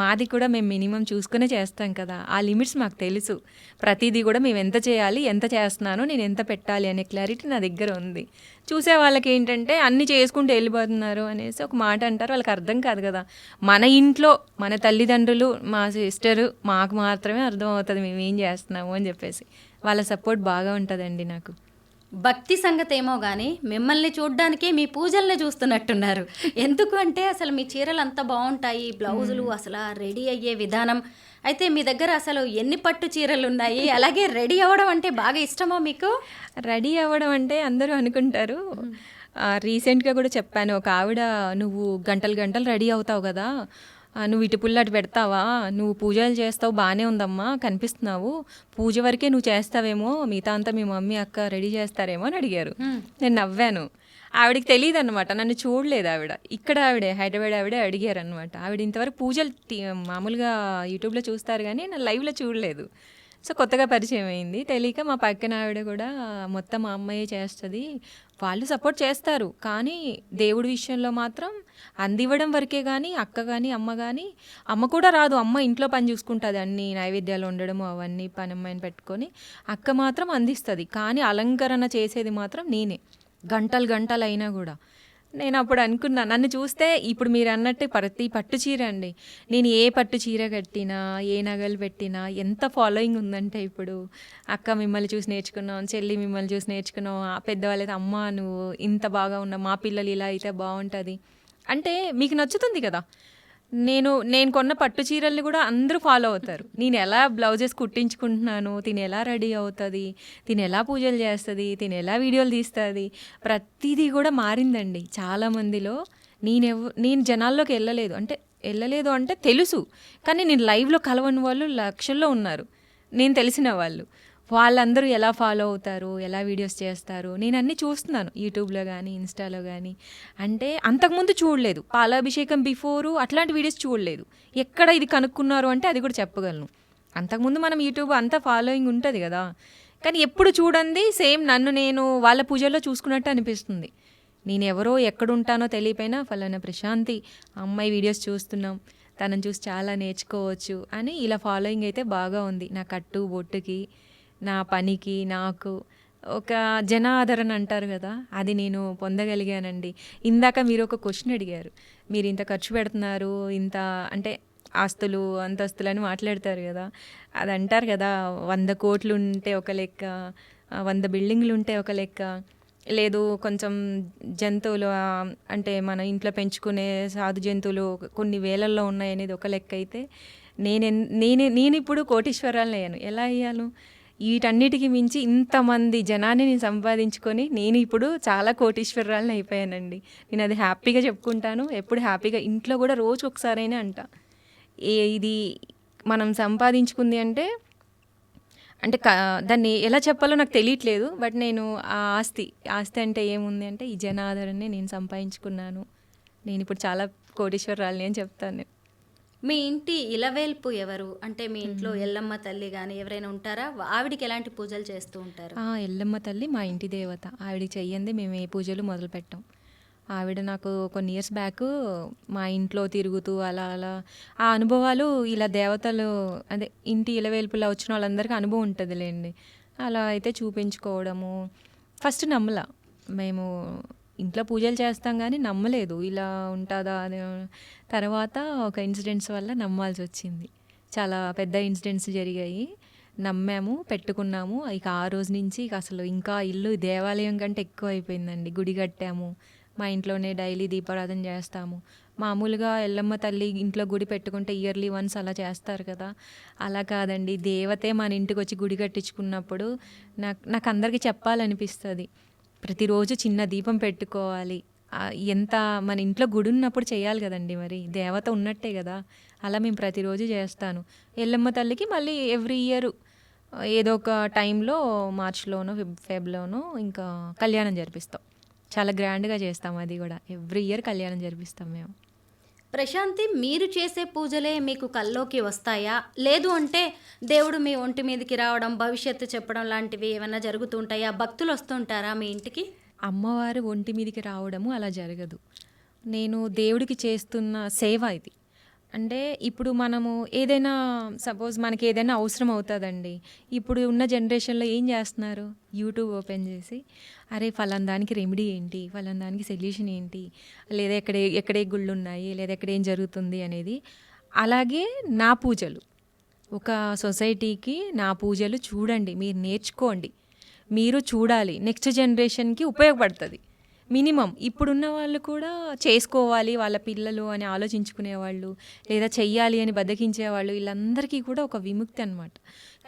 మాది కూడా మేము మినిమం చూసుకునే చేస్తాం కదా, ఆ లిమిట్స్ మాకు తెలుసు. ప్రతిదీ కూడా మేము ఎంత చేయాలి, ఎంత చేస్తున్నానో, నేను ఎంత పెట్టాలి అనే క్లారిటీ నా దగ్గర ఉంది. చూసే వాళ్ళకి ఏంటంటే అన్నీ చేసుకుంటూ వెళ్ళిపోతున్నారు అనేసి ఒక మాట అంటారు, వాళ్ళకి అర్థం కాదు కదా. మన ఇంట్లో మన తల్లిదండ్రులు, మా సిస్టరు, మాకు మాత్రమే అర్థం అవుతుంది మేము ఏం చేస్తున్నాము అని చెప్పేసి. వాళ్ళ సపోర్ట్ బాగా ఉంటుందండి నాకు. భక్తి సంగతి ఏమో కానీ మిమ్మల్ని చూడ్డానికి మీ పూజల్ని చూస్తున్నట్టున్నారు. ఎందుకు అంటే అసలు మీ చీరలు అంత బాగుంటాయి, బ్లౌజులు అసలు రెడీ అయ్యే విధానం. అయితే మీ దగ్గర అసలు ఎన్ని పట్టు చీరలు ఉన్నాయి, అలాగే రెడీ అవ్వడం అంటే బాగా ఇష్టమా మీకు? రెడీ అవ్వడం అంటే అందరూ అనుకుంటారు. రీసెంట్గా కూడా చెప్పాను, ఒక ఆవిడ నువ్వు గంటలు గంటలు రెడీ అవుతావు కదా, నువ్వు ఇటు పుల్లటి పెడతావా, నువ్వు పూజలు చేస్తావు బాగానే ఉందమ్మా, కనిపిస్తున్నావు, పూజ వరకే నువ్వు చేస్తావేమో, మిగతా అంతా మీ మమ్మీ అక్క రెడీ చేస్తారేమో అని అడిగారు. నేను నవ్వాను. ఆవిడకి తెలియదు అనమాట, నన్ను చూడలేదు ఆవిడ. ఇక్కడ ఆవిడే హైదరాబాద్ ఆవిడే అడిగారు అనమాట. ఆవిడ ఇంతవరకు పూజలు మామూలుగా యూట్యూబ్లో చూస్తారు కానీ నేను లైవ్లో చూడలేదు. సో కొత్తగా పరిచయం అయింది. తెలియక మా పక్కన ఆవిడ కూడా మొత్తం మా అమ్మాయి చేస్తుంది, వాళ్ళు సపోర్ట్ చేస్తారు కానీ దేవుడి విషయంలో మాత్రం అందివ్వడం వరకే. కానీ అక్క కానీ అమ్మ కానీ, అమ్మ కూడా రాదు, అమ్మ ఇంట్లో పని చూసుకుంటుంది, అన్ని నైవేద్యాలు ఉండడము అవన్నీ పని అమ్మాయిని పెట్టుకొని, అక్క మాత్రం అందిస్తుంది. కానీ అలంకరణ చేసేది మాత్రం నేనే, గంటలు గంటలు అయినా కూడా. నేను అప్పుడు అనుకున్నా, నన్ను చూస్తే ఇప్పుడు మీరు అన్నట్టు ప్రతి పట్టు చీర అండి, నేను ఏ పట్టు చీర కట్టినా, ఏ నగలు పెట్టినా ఎంత ఫాలోయింగ్ ఉందంటే, ఇప్పుడు అక్క మిమ్మల్ని చూసి నేర్చుకున్నాం, చెల్లి మిమ్మల్ని చూసి నేర్చుకున్నాం, పెద్దవాళ్ళైతే అమ్మ నువ్వు ఇంత బాగా ఉన్నావు, మా పిల్లలు ఇలా అయితే బాగుంటుంది అంటే మీకు నచ్చుతుంది కదా. నేను కొన్న పట్టు చీరల్ని కూడా అందరూ ఫాలో అవుతారు. నేను ఎలా బ్లౌజెస్ కుట్టించుకుంటున్నాను, తిని ఎలా రెడీ అవుతుంది, తిని ఎలా పూజలు చేస్తుంది, తిని ఎలా వీడియోలు తీస్తుంది, ప్రతిదీ కూడా మారిందండి చాలామందిలో. నేను జనాల్లోకి వెళ్ళలేదు అంటే తెలుసు, కానీ నేను లైవ్లో కలవని వాళ్ళు లక్షల్లో ఉన్నారు, నేను తెలిసిన వాళ్ళు. వాళ్ళందరూ ఎలా ఫాలో అవుతారు, ఎలా వీడియోస్ చేస్తారు, నేను అన్నీ చూస్తున్నాను యూట్యూబ్లో కానీ ఇన్స్టాలో కానీ. అంటే అంతకుముందు చూడలేదు, పాలాభిషేకం బిఫోరు అట్లాంటి వీడియోస్ చూడలేదు. ఎక్కడ ఇది కనుక్కున్నారు అంటే అది కూడా చెప్పగలను. అంతకుముందు మనం యూట్యూబ్ అంతా ఫాలోయింగ్ ఉంటుంది కదా, కానీ ఎప్పుడు చూడండి సేమ్ నన్ను నేను వాళ్ళ పూజల్లో చూసుకున్నట్టు అనిపిస్తుంది. నేను ఎవరో ఎక్కడుంటానో తెలియపోయినా ఫలానా ప్రశాంతి అమ్మాయి వీడియోస్ చూస్తున్నాం, తనని చూసి చాలా నేర్చుకోవచ్చు అని ఇలా ఫాలోయింగ్ అయితే బాగా ఉంది. నా కట్టు బొట్టుకి, నా పనికి, నాకు ఒక జనాదరణ అంటారు కదా, అది నేను పొందగలిగానండి. ఇందాక మీరు ఒక క్వశ్చన్ అడిగారు, మీరు ఇంత ఖర్చు పెడుతున్నారు, ఇంత అంటే ఆస్తులు అంతస్తులు అని మాట్లాడతారు కదా, అది అంటారు కదా 100 కోట్లు ఉంటే ఒక లెక్క, 100 బిల్డింగ్లు ఉంటే ఒక లెక్క, లేదు కొంచెం జంతువులు అంటే మన ఇంట్లో పెంచుకునే సాధు జంతువులు కొన్ని వేలల్లో ఉన్నాయనేది ఒక లెక్క అయితే, నేను ఇప్పుడు కోటీశ్వరాలను అయ్యాను. ఎలా అయ్యాను? వీటన్నిటికీ మించి ఇంతమంది జనాన్ని నేను సంపాదించుకొని నేను ఇప్పుడు చాలా కోటీశ్వరాలను అయిపోయానండి. నేను అది హ్యాపీగా చెప్పుకుంటాను, ఎప్పుడు హ్యాపీగా ఇంట్లో కూడా రోజు ఒకసారైనా అంట, ఇది మనం సంపాదించుకుంది అంటే దాన్ని ఎలా చెప్పాలో నాకు తెలియట్లేదు. బట్ నేను ఆ ఆస్తి అంటే ఏముంది అంటే ఈ జనాదరణని నేను సంపాదించుకున్నాను, నేను ఇప్పుడు చాలా కోటీశ్వరాలని అని చెప్తాను నేను. మీ ఇంటి ఇలవేల్పు ఎవరు? అంటే మీ ఇంట్లో ఎల్లమ్మ తల్లి కానీ ఎవరైనా ఉంటారా? ఆవిడికి ఎలాంటి పూజలు చేస్తూ ఉంటారు? ఎల్లమ్మ తల్లి మా ఇంటి దేవత, ఆవిడికి చెయ్యంది మేము ఏ పూజలు మొదలు పెట్టాం. ఆవిడ నాకు కొన్ని ఇయర్స్ బ్యాక్ మా ఇంట్లో తిరుగుతూ అలా అలా ఆ అనుభవాలు ఇలా దేవతలు అదే ఇంటి ఇలవేల్పులా వచ్చిన వాళ్ళందరికీ అనుభవం ఉంటుందిలేండి. అలా అయితే చూపించుకోవడము ఫస్ట్ నమ్మలా. మేము ఇంట్లో పూజలు చేస్తాం కానీ నమ్మలేదు ఇలా ఉంటుందా అని. తర్వాత ఒక ఇన్సిడెంట్స్ వల్ల నమ్మాల్సి వచ్చింది. చాలా పెద్ద ఇన్సిడెంట్స్ జరిగాయి, నమ్మాము, పెట్టుకున్నాము. ఇక ఆ రోజు నుంచి ఇక అసలు ఇంకా ఇల్లు దేవాలయం కంటే ఎక్కువ అయిపోయిందండి. గుడి కట్టాము, మా ఇంట్లోనే డైలీ దీపారాధన చేస్తాము. మామూలుగా ఎల్లమ్మ తల్లి ఇంట్లో గుడి పెట్టుకుంటే ఇయర్లీ వన్స్ అలా చేస్తారు కదా, అలా కాదండి. దేవతే మన ఇంటికి వచ్చి గుడి కట్టించుకున్నప్పుడు నాకు అందరికీ చెప్పాలనిపిస్తుంది, ప్రతిరోజు చిన్న దీపం పెట్టుకోవాలి. ఎంత మన ఇంట్లో గుడి ఉన్నప్పుడు చేయాలి కదండి, మరి దేవత ఉన్నట్టే కదా. అలా మేము ప్రతిరోజు చేస్తాను. ఎల్లమ్మ తల్లికి మళ్ళీ ఎవ్రీ ఇయర్ ఏదో ఒక టైంలో మార్చ్లోనో ఫెబ్లోనో ఇంకా కళ్యాణం జరిపిస్తాం. చాలా గ్రాండ్గా చేస్తాం, అది కూడా ఎవ్రీ ఇయర్ కళ్యాణం జరిపిస్తాం మేము. ప్రశాంతి, మీరు చేసే పూజలే మీకు కల్లోకి వస్తాయా? లేదు అంటే దేవుడు మీ ఒంటి మీదకి రావడం, భవిష్యత్తు చెప్పడం లాంటివి ఏమైనా జరుగుతుంటాయా? భక్తులు వస్తుంటారా మీ ఇంటికి? అమ్మవారు ఒంటి మీదకి రావడము అలా జరగదు. నేను దేవుడికి చేస్తున్న సేవ ఇది. అంటే ఇప్పుడు మనము ఏదైనా సపోజ్ మనకి ఏదైనా అవసరం అవుతుందండి. ఇప్పుడు ఉన్న జనరేషన్లో ఏం చేస్తున్నారు, యూట్యూబ్ ఓపెన్ చేసి అరే ఫలానా దానికి రెమెడీ ఏంటి, ఫలానా దానికి సొల్యూషన్ ఏంటి, లేదా ఎక్కడే గుళ్ళు ఉన్నాయి, లేదా ఎక్కడ ఏం జరుగుతుంది అనేది. అలాగే నా పూజలు, ఒక సొసైటీకి నా పూజలు చూడండి, మీరు నేర్చుకోండి, మీరు చూడాలి, నెక్స్ట్ జనరేషన్కి ఉపయోగపడుతుంది. మినిమం ఇప్పుడున్న వాళ్ళు కూడా చేసుకోవాలి వాళ్ళ పిల్లలు అని ఆలోచించుకునేవాళ్ళు, లేదా చెయ్యాలి అని బద్దకించేవాళ్ళు, వీళ్ళందరికీ కూడా ఒక విముక్తి అనమాట.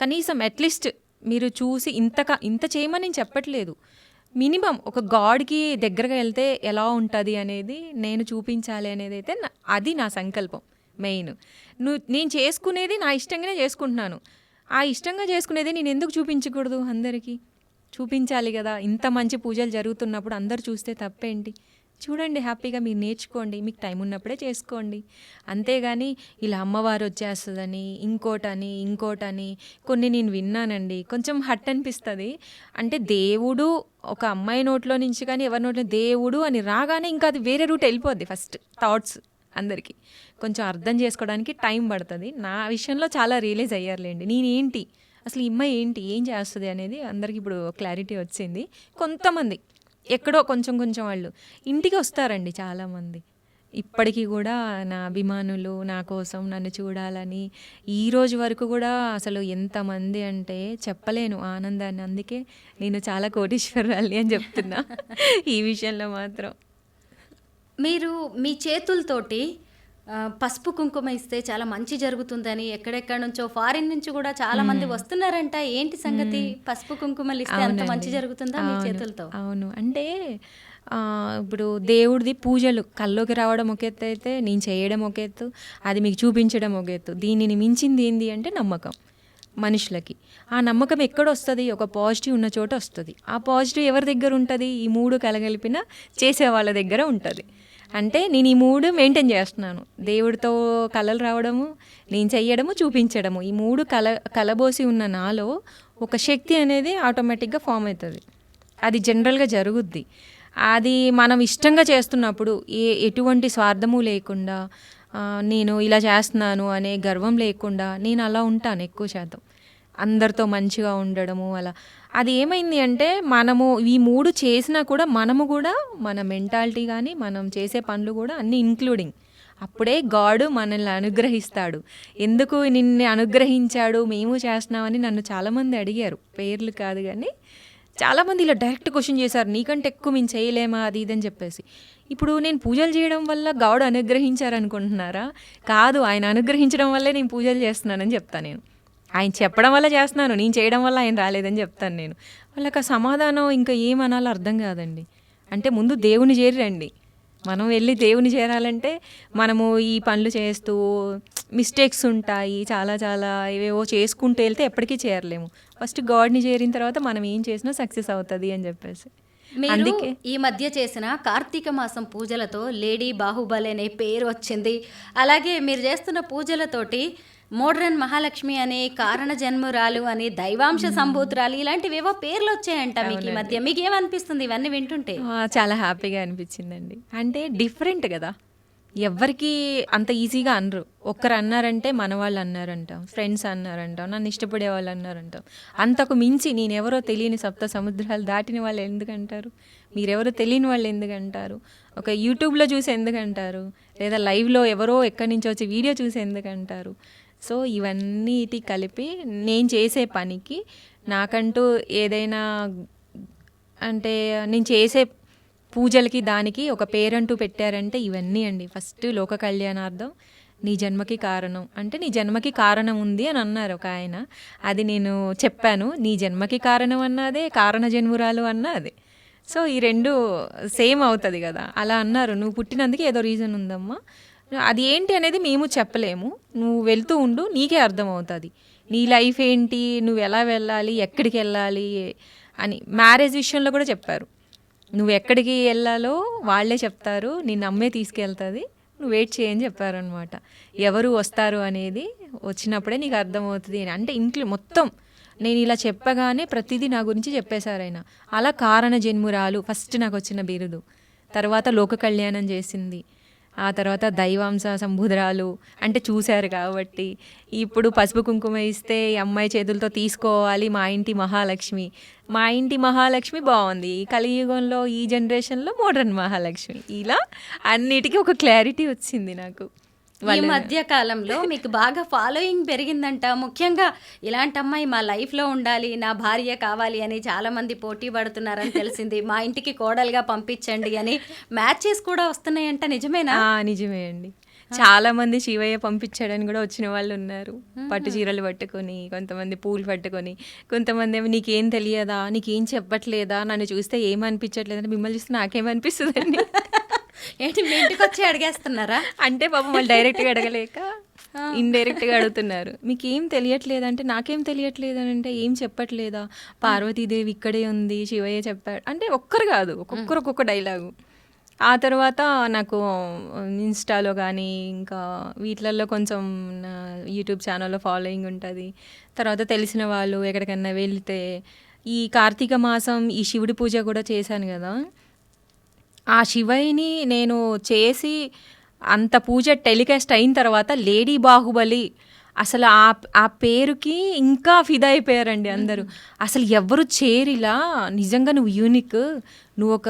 కనీసం అట్లీస్ట్ మీరు చూసి ఇంత చేయమని నేను చెప్పట్లేదు, మినిమం ఒక గాడ్కి దగ్గరగా వెళ్తే ఎలా ఉంటుంది అనేది నేను చూపించాలి అనేది అయితే అది నా సంకల్పం మెయిన్. నేను చేసుకునేది నా ఇష్టంగానే చేసుకుంటున్నాను. ఆ ఇష్టంగా చేసుకునేది నేను ఎందుకు చూపించకూడదు? అందరికీ చూపించాలి కదా. ఇంత మంచి పూజలు జరుగుతున్నప్పుడు అందరు చూస్తే తప్పేంటి? చూడండి, హ్యాపీగా మీరు నేర్చుకోండి, మీకు టైం ఉన్నప్పుడే చేసుకోండి. అంతేగాని ఇలా అమ్మవారు వచ్చేస్తుందని ఇంకోటని కొన్ని నేను విన్నానండి, కొంచెం హట్ అనిపిస్తుంది. అంటే దేవుడు ఒక అమ్మాయి నోట్లో నుంచి కానీ ఎవరి నోట్లో దేవుడు అని రాగానే ఇంకా అది వేరే రూట్ వెళ్ళిపోద్ది. ఫస్ట్ థాట్స్ అందరికీ కొంచెం అర్థం చేసుకోవడానికి టైం పడుతుంది. నా విషయంలో చాలా రియలైజ్ అయ్యారులేండి, నేనేంటి అసలు ఈ అమ్మాయి ఏంటి, ఏం చేస్తుంది అనేది అందరికీ ఇప్పుడు క్లారిటీ వచ్చింది. కొంతమంది ఎక్కడో కొంచెం వాళ్ళు ఇంటికి వస్తారండి చాలామంది. ఇప్పటికీ కూడా నా అభిమానులు నా కోసం నన్ను చూడాలని ఈ రోజు వరకు కూడా అసలు ఎంతమంది అంటే చెప్పలేను ఆనందాన్ని. అందుకే నేను చాలా కోటీశ్వరాలి అని చెప్తున్నా ఈ విషయంలో మాత్రం. మీరు మీ చేతులతోటి పసుపు కుంకుమ ఇస్తే చాలా మంచి జరుగుతుందని ఎక్కడెక్కడ నుంచో ఫారిన్ నుంచి కూడా చాలా మంది వస్తున్నారంట. ఏంటి సంగతి? పసుపు కుంకుమలు ఇస్తే అంత మంచి జరుగుతుందా మీ చేతులతో? అవును, అంటే ఇప్పుడు దేవుడిది పూజలు కల్లోకి రావడం ఒక ఎత్తు అయితే నేను చేయడం ఒక ఎత్తు, అది మీకు చూపించడం ఒక ఎత్తు. దీనిని మించింది ఏంది అంటే నమ్మకం మనుషులకి. ఆ నమ్మకం ఎక్కడ వస్తుంది? ఒక పాజిటివ్ ఉన్న చోట వస్తుంది. ఆ పాజిటివ్ ఎవరి దగ్గర ఉంటుంది? ఈ మూడు కలగలిపిన చేసే వాళ్ళ దగ్గర ఉంటుంది. అంటే నేను ఈ మూడు మెయింటైన్ చేస్తున్నాను. దేవుడితో కలలు రావడము, నేను చెయ్యడము, చూపించడము, ఈ మూడు కలబోసి ఉన్న నాలో ఒక శక్తి అనేది ఆటోమేటిక్గా ఫామ్ అవుతుంది. అది జనరల్గా జరుగుద్ది. అది మనం ఇష్టంగా చేస్తున్నప్పుడు ఎటువంటి స్వార్థము లేకుండా, నేను ఇలా చేస్తున్నాను అనే గర్వం లేకుండా నేను అలా ఉంటాను ఎక్కువ శాతం. అందరితో మంచిగా ఉండడము అలా. అది ఏమైంది అంటే మనము ఈ మూడు చేసినా కూడా మనము కూడా మన మెంటాలిటీ కానీ మనం చేసే పనులు కూడా అన్నీ ఇంక్లూడింగ్, అప్పుడే గాడ్ మనల్ని అనుగ్రహిస్తాడు. ఎందుకు నిన్ను అనుగ్రహించాడు మేము చేస్తున్నామని నన్ను చాలామంది అడిగారు, పేర్లు కాదు కానీ చాలామంది ఇలా డైరెక్ట్ క్వశ్చన్ చేశారు, నీకంటే ఎక్కువ మేము చేయలేమా అది ఇదని చెప్పేసి. ఇప్పుడు నేను పూజలు చేయడం వల్ల గాడ్ అనుగ్రహించారనుకుంటున్నారా? కాదు, ఆయన అనుగ్రహించడం వల్లే నేను పూజలు చేస్తున్నానని చెప్తాను. నేను ఆయన చెప్పడం వల్ల చేస్తున్నాను, నేను చేయడం వల్ల ఆయన రాలేదని చెప్తాను నేను. వాళ్ళకి ఆ సమాధానం ఇంకా ఏమనాలో అర్థం కాదండి. అంటే ముందు దేవుని చేరండి. మనం వెళ్ళి దేవుని చేరాలంటే మనము ఈ పనులు చేస్తూ మిస్టేక్స్ ఉంటాయి, చాలా ఇవేవో చేసుకుంటూ వెళ్తే ఎప్పటికీ చేరలేము. ఫస్ట్ గాడ్ని చేరిన తర్వాత మనం ఏం చేసినా సక్సెస్ అవుతుంది అని చెప్పేసి. మీరు ఈ మధ్య చేసిన కార్తీక మాసం పూజలతో లేడీ బాహుబలి అనే పేరు వచ్చింది. అలాగే మీరు చేస్తున్న పూజలతోటి మోడ్రన్ మహాలక్ష్మి అని, కారణ జన్మురాలు అని, దైవాంశ సంభూతురాలు ఇలాంటివేవో పేర్లు వచ్చాయంట మీకు ఈ మధ్య. మీకేమనిపిస్తుంది ఇవన్నీ వింటుంటే? చాలా హ్యాపీగా అనిపించిందండి. అంటే డిఫరెంట్ కదా, ఎవ్వరికి అంత ఈజీగా అనరు. ఒక్కరు అన్నారంటే మన వాళ్ళు అన్నారంటాం, ఫ్రెండ్స్ అన్నారంటాం, నన్ను ఇష్టపడే వాళ్ళు అన్నారంటాం. అంతకు మించి నేనెవరో తెలియని సప్త సముద్రాలు దాటిన వాళ్ళు ఎందుకంటారు, మీరెవరో తెలియని వాళ్ళు ఎందుకంటారు, ఒక యూట్యూబ్లో చూసి ఎందుకంటారు, లేదా లైవ్లో ఎవరో ఎక్కడి నుంచి వచ్చి వీడియో చూసి ఎందుకంటారు. సో ఇవన్నీటి కలిపి నేను చేసే పనికి నాకంటూ ఏదైనా అంటే నేను చేసే పూజలకి దానికి ఒక పేరంటూ పెట్టారంటే ఇవన్నీ అండి. ఫస్ట్ లోక కళ్యాణార్థం, నీ జన్మకి కారణం అంటే నీ జన్మకి కారణం ఉంది అని అన్నారు ఒక ఆయన. అది నేను చెప్పాను, నీ జన్మకి కారణం అన్నదే, కారణ జన్మురాలు అన్నదే. సో ఈ రెండు సేమ్ అవుతుంది కదా. అలా అన్నారు, నువ్వు పుట్టినందుకు ఏదో రీజన్ ఉందమ్మా, అది ఏంటి అనేది మేము చెప్పలేము, నువ్వు వెళ్తూ ఉండు నీకే అర్థమవుతుంది, నీ లైఫ్ ఏంటి, నువ్వు ఎలా వెళ్ళాలి, ఎక్కడికి వెళ్ళాలి అని. మ్యారేజ్ విషయంలో కూడా చెప్పారు, నువ్వు ఎక్కడికి వెళ్ళాలో వాళ్ళే చెప్తారు, నిన్ను అమ్మే తీసుకెళ్తుంది, నువ్వు వెయిట్ చేయని చెప్పారనమాట. ఎవరు వస్తారు అనేది వచ్చినప్పుడే నీకు అర్థమవుతుంది అని. అంటే ఇంట్లో మొత్తం నేను ఇలా చెప్పగానే ప్రతిదీ నా గురించి చెప్పేశారు ఆయన. అలా కారణ జన్మురాలు ఫస్ట్ నాకు వచ్చిన బిరుదు, తర్వాత లోక కళ్యాణం చేసింది, ఆ తర్వాత దైవాంశ సంబుధరాలు అంటే చూశారు కాబట్టి. ఇప్పుడు పసుపు కుంకుమ ఇస్తే ఈ అమ్మాయి చేతులతో తీసుకోవాలి, మా ఇంటి మహాలక్ష్మి. మా ఇంటి మహాలక్ష్మి బాగుంది, కలియుగంలో ఈ జనరేషన్లో మోడ్రన్ మహాలక్ష్మి. ఇలా అన్నిటికీ ఒక క్లారిటీ వచ్చింది నాకు. ఈ మధ్య కాలంలో మీకు బాగా ఫాలోయింగ్ పెరిగిందంట. ముఖ్యంగా ఇలాంటి అమ్మాయి మా లైఫ్లో ఉండాలి, నా భార్య కావాలి అని చాలా మంది పోటీ పడుతున్నారని తెలిసింది. మా ఇంటికి కోడలుగా పంపించండి అని మ్యాచెస్ కూడా వస్తున్నాయంట, నిజమేనా? నిజమే అండి. చాలా మంది శివయ్య పంపించాడని కూడా వచ్చిన వాళ్ళు ఉన్నారు, పట్టు చీరలు పట్టుకొని, కొంతమంది పూలు పట్టుకొని, కొంతమంది ఏమో నీకేం తెలియదా, నీకేం చెప్పట్లేదా, నన్ను చూస్తే ఏమనిపించట్లేదంటే మిమ్మల్ని చూస్తే నాకేమనిపిస్తుందండి. ఏంటి మీ ఇంటికి వచ్చి అడిగేస్తున్నారా? అంటే పాపం వాళ్ళు డైరెక్ట్గా అడగలేక ఇండైరెక్ట్గా అడుగుతున్నారు, మీకేం తెలియట్లేదంటే నాకేం తెలియట్లేదు అని అంటే ఏం చెప్పట్లేదా, పార్వతీదేవి ఇక్కడే ఉంది, శివయ్య చెప్పాడు అంటే ఒక్కరు కాదు, ఒక్కొక్కరు ఒక్కొక్క డైలాగు. ఆ తర్వాత నాకు ఇన్స్టాలో కానీ ఇంకా వీటిలలో కొంచెం యూట్యూబ్ ఛానల్లో ఫాలోయింగ్ ఉంటుంది. తర్వాత తెలిసిన వాళ్ళు ఎక్కడికన్నా వెళ్తే, ఈ కార్తీక మాసం ఈ శివుడి పూజ కూడా చేశాను కదా, ఆ శివయ్యని నేను చేసి అంత పూజ టెలికాస్ట్ అయిన తర్వాత లేడీ బాహుబలి అసలు ఆ పేరుకి ఇంకా ఫిదా అయిపోయారండి అందరూ. అసలు ఎవరు చేరిలా, నిజంగా నువ్వు యూనిక్, నువ్వు ఒక